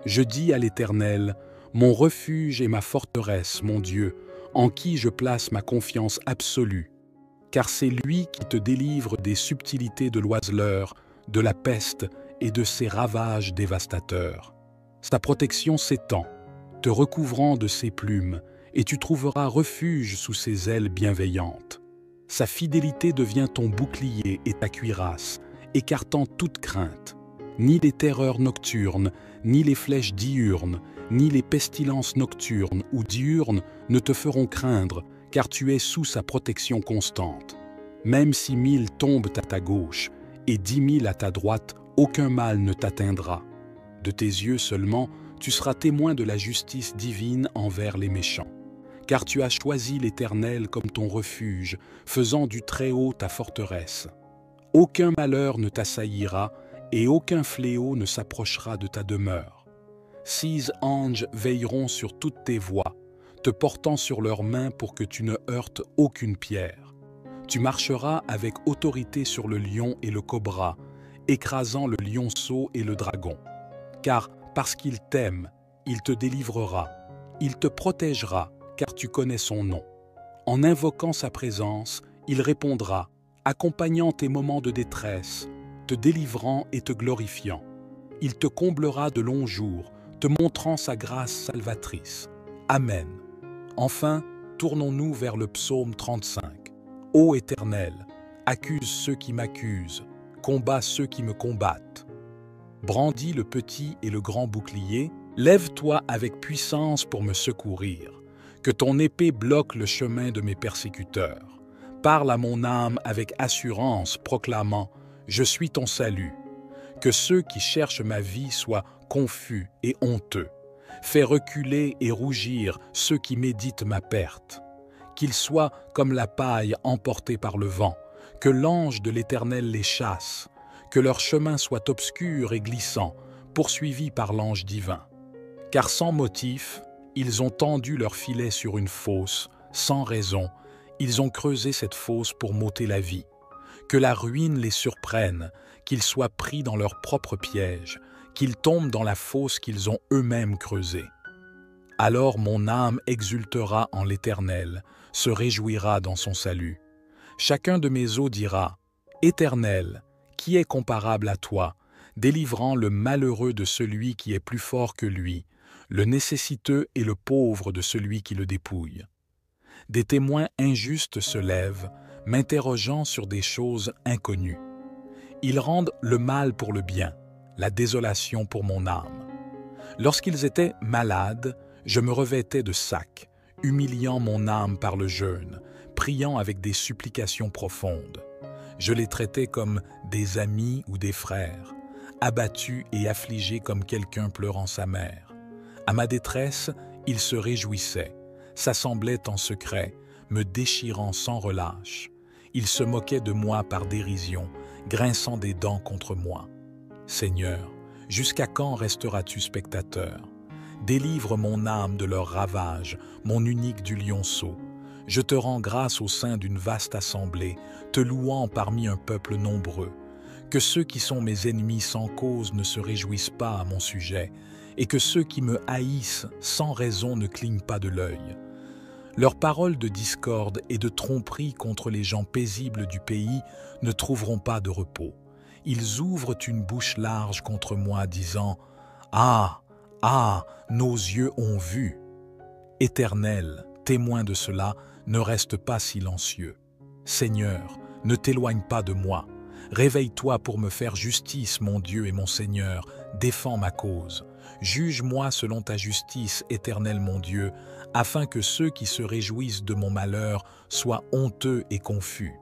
A: Je dis à l'Éternel, mon refuge et ma forteresse, mon Dieu, en qui je place ma confiance absolue, car c'est lui qui te délivre des subtilités de l'oiseleur, de la peste et de ses ravages dévastateurs. Sa protection s'étend, te recouvrant de ses plumes, et tu trouveras refuge sous ses ailes bienveillantes. Sa fidélité devient ton bouclier et ta cuirasse, écartant toute crainte. Ni les terreurs nocturnes, ni les flèches diurnes, ni les pestilences nocturnes ou diurnes ne te feront craindre, car tu es sous sa protection constante. Même si 1000 tombent à ta gauche et 10 000 à ta droite, aucun mal ne t'atteindra. De tes yeux seulement, tu seras témoin de la justice divine envers les méchants. Car tu as choisi l'Éternel comme ton refuge, faisant du Très-Haut ta forteresse. Aucun malheur ne t'assaillira, et aucun fléau ne s'approchera de ta demeure. 6 anges veilleront sur toutes tes voies, te portant sur leurs mains pour que tu ne heurtes aucune pierre. Tu marcheras avec autorité sur le lion et le cobra, écrasant le lionceau et le dragon. Car, parce qu'il t'aime, il te délivrera, il te protégera, car tu connais son nom. En invoquant sa présence, il répondra, accompagnant tes moments de détresse, te délivrant et te glorifiant. Il te comblera de longs jours, te montrant sa grâce salvatrice. Amen. Enfin, tournons-nous vers le psaume 35. Ô Éternel, accuse ceux qui m'accusent, combat ceux qui me combattent. Brandis le petit et le grand bouclier, lève-toi avec puissance pour me secourir. Que ton épée bloque le chemin de mes persécuteurs. Parle à mon âme avec assurance, proclamant « Je suis ton salut ». Que ceux qui cherchent ma vie soient confus et honteux. Fais reculer et rougir ceux qui méditent ma perte. Qu'ils soient comme la paille emportée par le vent, que l'ange de l'Éternel les chasse, que leur chemin soit obscur et glissant, poursuivi par l'ange divin. Car sans motif, ils ont tendu leur filet sur une fosse, sans raison, ils ont creusé cette fosse pour m'ôter la vie. Que la ruine les surprenne, qu'ils soient pris dans leur propre piège, qu'ils tombent dans la fosse qu'ils ont eux-mêmes creusée. Alors mon âme exultera en l'Éternel, se réjouira dans son salut. Chacun de mes os dira, « Éternel, qui est comparable à toi, délivrant le malheureux de celui qui est plus fort que lui, le nécessiteux et le pauvre de celui qui le dépouille. » Des témoins injustes se lèvent, m'interrogeant sur des choses inconnues. Ils rendent le mal pour le bien, la désolation pour mon âme. Lorsqu'ils étaient malades, je me revêtais de sac, humiliant mon âme par le jeûne, priant avec des supplications profondes. Je les traitais comme des amis ou des frères, abattus et affligés comme quelqu'un pleurant sa mère. À ma détresse, ils se réjouissaient, s'assemblaient en secret, me déchirant sans relâche. Ils se moquaient de moi par dérision, grinçant des dents contre moi. Seigneur, jusqu'à quand resteras-tu spectateur? Délivre mon âme de leurs ravages, mon unique du lionceau. Je te rends grâce au sein d'une vaste assemblée, te louant parmi un peuple nombreux. Que ceux qui sont mes ennemis sans cause ne se réjouissent pas à mon sujet, et que ceux qui me haïssent sans raison ne clignent pas de l'œil. Leurs paroles de discorde et de tromperie contre les gens paisibles du pays ne trouveront pas de repos. Ils ouvrent une bouche large contre moi, disant « Ah, ah, nos yeux ont vu !» Éternel, témoin de cela, ne reste pas silencieux. Seigneur, ne t'éloigne pas de moi. Réveille-toi pour me faire justice, mon Dieu et mon Seigneur, défends ma cause. Juge-moi selon ta justice, Éternel mon Dieu, afin que ceux qui se réjouissent de mon malheur soient honteux et confus.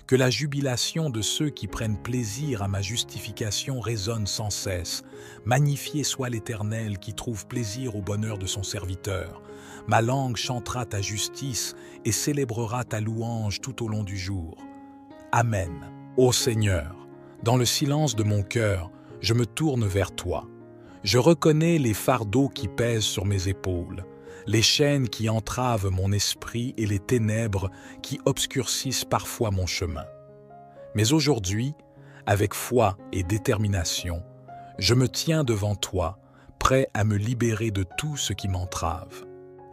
A: Que la jubilation de ceux qui prennent plaisir à ma justification résonne sans cesse. Magnifié soit l'Éternel qui trouve plaisir au bonheur de son serviteur. Ma langue chantera ta justice et célébrera ta louange tout au long du jour. Amen. Ô Seigneur, dans le silence de mon cœur, je me tourne vers toi. Je reconnais les fardeaux qui pèsent sur mes épaules, les chaînes qui entravent mon esprit et les ténèbres qui obscurcissent parfois mon chemin. Mais aujourd'hui, avec foi et détermination, je me tiens devant toi, prêt à me libérer de tout ce qui m'entrave.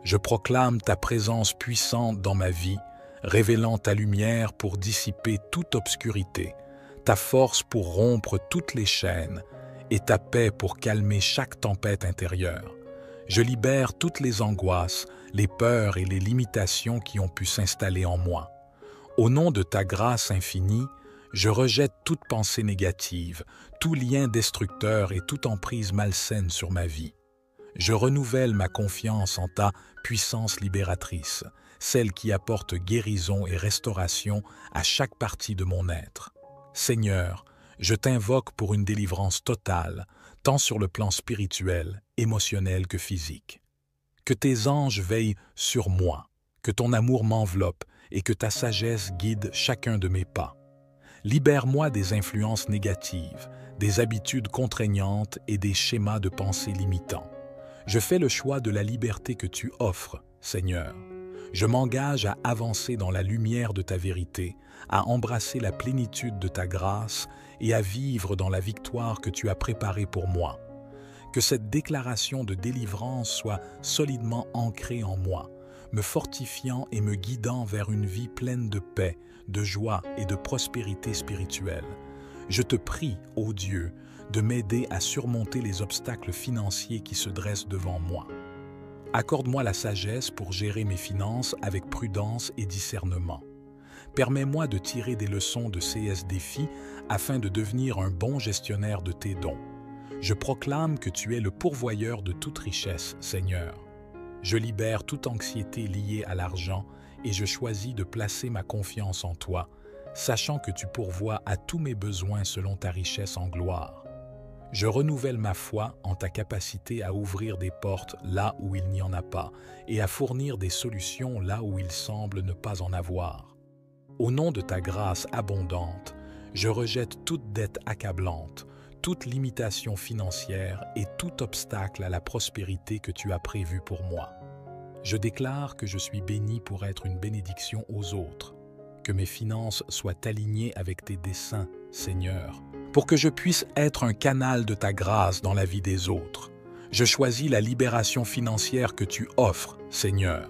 A: Je proclame ta présence puissante dans ma vie, révélant ta lumière pour dissiper toute obscurité, ta force pour rompre toutes les chaînes et ta paix pour calmer chaque tempête intérieure. Je libère toutes les angoisses, les peurs et les limitations qui ont pu s'installer en moi. Au nom de ta grâce infinie, je rejette toute pensée négative, tout lien destructeur et toute emprise malsaine sur ma vie. Je renouvelle ma confiance en ta puissance libératrice, celle qui apporte guérison et restauration à chaque partie de mon être. Seigneur, je t'invoque pour une délivrance totale, tant sur le plan spirituel, émotionnel que physique. Que tes anges veillent sur moi, que ton amour m'enveloppe et que ta sagesse guide chacun de mes pas. Libère-moi des influences négatives, des habitudes contraignantes et des schémas de pensée limitants. Je fais le choix de la liberté que tu offres, Seigneur. Je m'engage à avancer dans la lumière de ta vérité, à embrasser la plénitude de ta grâce et à vivre dans la victoire que tu as préparée pour moi. Que cette déclaration de délivrance soit solidement ancrée en moi, me fortifiant et me guidant vers une vie pleine de paix, de joie et de prospérité spirituelle. Je te prie, ô Dieu, de m'aider à surmonter les obstacles financiers qui se dressent devant moi. Accorde-moi la sagesse pour gérer mes finances avec prudence et discernement. Permets-moi de tirer des leçons de ces défis afin de devenir un bon gestionnaire de tes dons. Je proclame que tu es le pourvoyeur de toute richesse, Seigneur. Je libère toute anxiété liée à l'argent et je choisis de placer ma confiance en toi, sachant que tu pourvois à tous mes besoins selon ta richesse en gloire. Je renouvelle ma foi en ta capacité à ouvrir des portes là où il n'y en a pas et à fournir des solutions là où il semble ne pas en avoir. Au nom de ta grâce abondante, je rejette toute dette accablante, toute limitation financière et tout obstacle à la prospérité que tu as prévu pour moi. Je déclare que je suis béni pour être une bénédiction aux autres, que mes finances soient alignées avec tes desseins, Seigneur, pour que je puisse être un canal de ta grâce dans la vie des autres. Je choisis la libération financière que tu offres, Seigneur,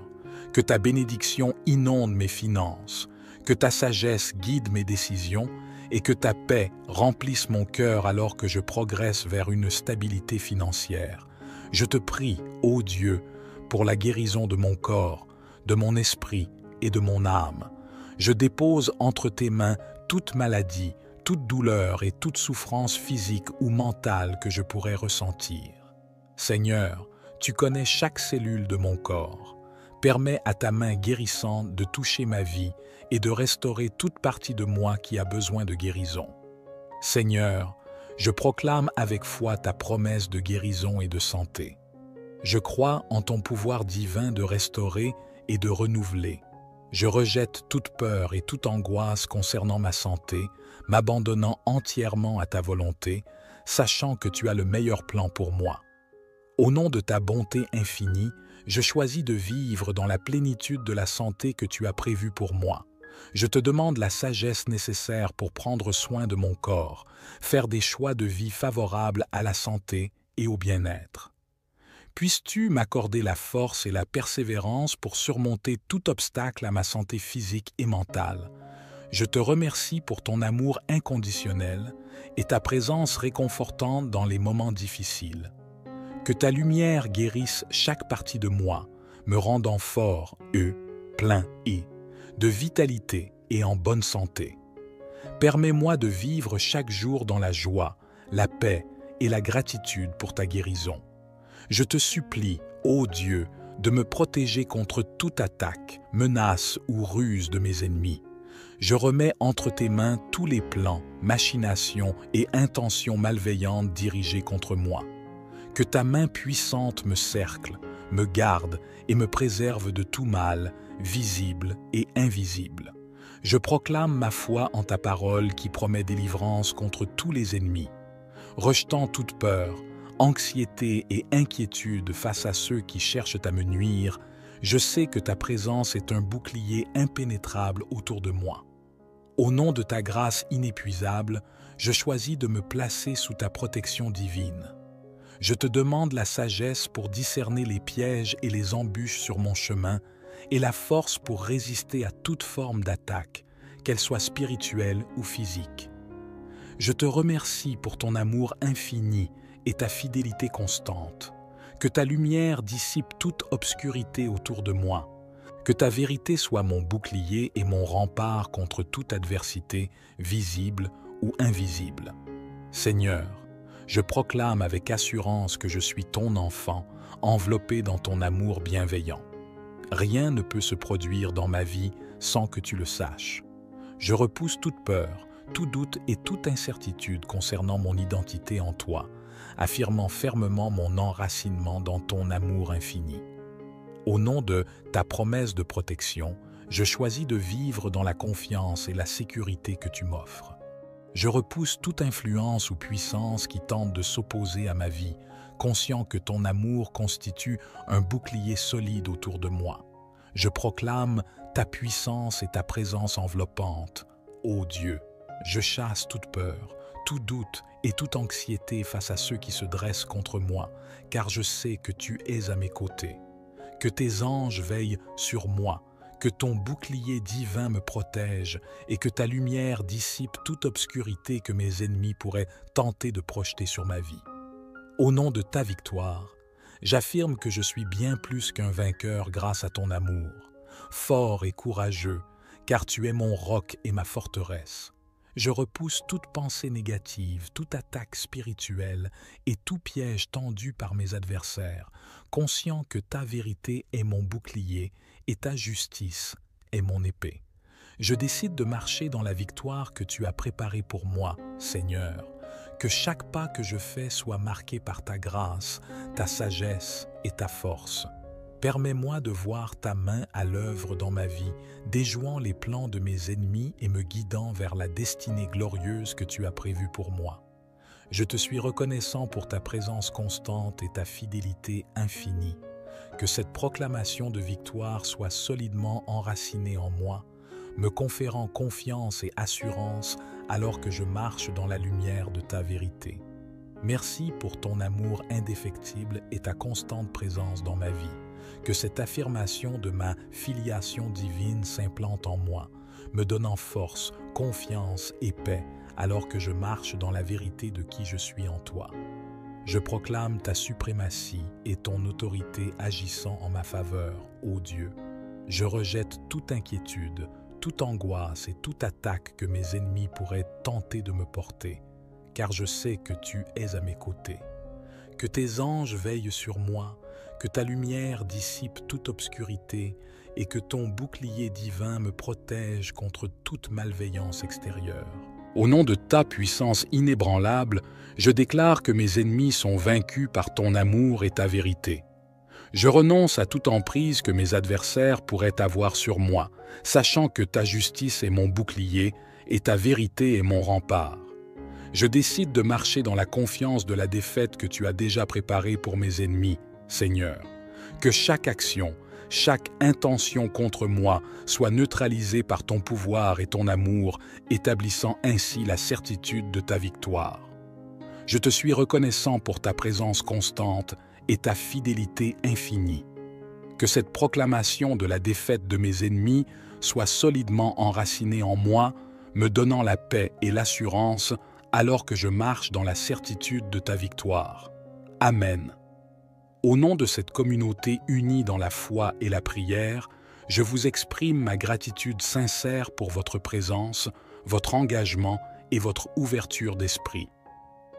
A: que ta bénédiction inonde mes finances, que ta sagesse guide mes décisions et que ta paix remplisse mon cœur alors que je progresse vers une stabilité financière. Je te prie, ô Dieu, pour la guérison de mon corps, de mon esprit et de mon âme. Je dépose entre tes mains toute maladie, toute douleur et toute souffrance physique ou mentale que je pourrais ressentir. Seigneur, tu connais chaque cellule de mon corps. Permets à ta main guérissante de toucher ma vie et de restaurer toute partie de moi qui a besoin de guérison. Seigneur, je proclame avec foi ta promesse de guérison et de santé. Je crois en ton pouvoir divin de restaurer et de renouveler. Je rejette toute peur et toute angoisse concernant ma santé, m'abandonnant entièrement à ta volonté, sachant que tu as le meilleur plan pour moi. Au nom de ta bonté infinie, je choisis de vivre dans la plénitude de la santé que tu as prévue pour moi. Je te demande la sagesse nécessaire pour prendre soin de mon corps, faire des choix de vie favorables à la santé et au bien-être. Puisses-tu m'accorder la force et la persévérance pour surmonter tout obstacle à ma santé physique et mentale. Je te remercie pour ton amour inconditionnel et ta présence réconfortante dans les moments difficiles. Que ta lumière guérisse chaque partie de moi, me rendant fort, plein de vitalité et en bonne santé. Permets-moi de vivre chaque jour dans la joie, la paix et la gratitude pour ta guérison. Je te supplie, ô Dieu, de me protéger contre toute attaque, menace ou ruse de mes ennemis. Je remets entre tes mains tous les plans, machinations et intentions malveillantes dirigées contre moi. Que ta main puissante me cercle, me garde et me préserve de tout mal, visible et invisible. Je proclame ma foi en ta parole qui promet délivrance contre tous les ennemis. Rejetant toute peur, anxiété et inquiétude face à ceux qui cherchent à me nuire, je sais que ta présence est un bouclier impénétrable autour de moi. Au nom de ta grâce inépuisable, je choisis de me placer sous ta protection divine. Je te demande la sagesse pour discerner les pièges et les embûches sur mon chemin et la force pour résister à toute forme d'attaque, qu'elle soit spirituelle ou physique. Je te remercie pour ton amour infini et ta fidélité constante. Que ta lumière dissipe toute obscurité autour de moi. Que ta vérité soit mon bouclier et mon rempart contre toute adversité, visible ou invisible. Seigneur, je proclame avec assurance que je suis ton enfant, enveloppé dans ton amour bienveillant. Rien ne peut se produire dans ma vie sans que tu le saches. Je repousse toute peur, tout doute et toute incertitude concernant mon identité en toi, affirmant fermement mon enracinement dans ton amour infini. Au nom de ta promesse de protection, je choisis de vivre dans la confiance et la sécurité que tu m'offres. Je repousse toute influence ou puissance qui tente de s'opposer à ma vie, conscient que ton amour constitue un bouclier solide autour de moi. Je proclame ta puissance et ta présence enveloppante. Ô Dieu, je chasse toute peur, tout doute et toute anxiété face à ceux qui se dressent contre moi, car je sais que tu es à mes côtés. Que tes anges veillent sur moi, que ton bouclier divin me protège et que ta lumière dissipe toute obscurité que mes ennemis pourraient tenter de projeter sur ma vie. Au nom de ta victoire, j'affirme que je suis bien plus qu'un vainqueur grâce à ton amour, fort et courageux, car tu es mon roc et ma forteresse. Je repousse toute pensée négative, toute attaque spirituelle et tout piège tendu par mes adversaires, conscient que ta vérité est mon bouclier et ta justice est mon épée. Je décide de marcher dans la victoire que tu as préparée pour moi, Seigneur. Que chaque pas que je fais soit marqué par ta grâce, ta sagesse et ta force. Permets-moi de voir ta main à l'œuvre dans ma vie, déjouant les plans de mes ennemis et me guidant vers la destinée glorieuse que tu as prévue pour moi. Je te suis reconnaissant pour ta présence constante et ta fidélité infinie. Que cette proclamation de victoire soit solidement enracinée en moi, me conférant confiance et assurance alors que je marche dans la lumière de ta vérité. Merci pour ton amour indéfectible et ta constante présence dans ma vie. Que cette affirmation de ma filiation divine s'implante en moi, me donnant force, confiance et paix alors que je marche dans la vérité de qui je suis en toi. Je proclame ta suprématie et ton autorité agissant en ma faveur, ô Dieu. Je rejette toute inquiétude, toute angoisse et toute attaque que mes ennemis pourraient tenter de me porter, car je sais que tu es à mes côtés. Que tes anges veillent sur moi, que ta lumière dissipe toute obscurité et que ton bouclier divin me protège contre toute malveillance extérieure. Au nom de ta puissance inébranlable, je déclare que mes ennemis sont vaincus par ton amour et ta vérité. Je renonce à toute emprise que mes adversaires pourraient avoir sur moi, sachant que ta justice est mon bouclier et ta vérité est mon rempart. Je décide de marcher dans la confiance de la défaite que tu as déjà préparée pour mes ennemis, Seigneur. Que chaque action, chaque intention contre moi soit neutralisée par ton pouvoir et ton amour, établissant ainsi la certitude de ta victoire. Je te suis reconnaissant pour ta présence constante et ta fidélité infinie. Que cette proclamation de la défaite de mes ennemis soit solidement enracinée en moi, me donnant la paix et l'assurance alors que je marche dans la certitude de ta victoire. Amen. Au nom de cette communauté unie dans la foi et la prière, je vous exprime ma gratitude sincère pour votre présence, votre engagement et votre ouverture d'esprit.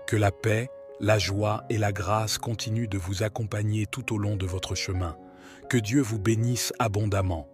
A: Que la paix, la joie et la grâce continuent de vous accompagner tout au long de votre chemin. Que Dieu vous bénisse abondamment.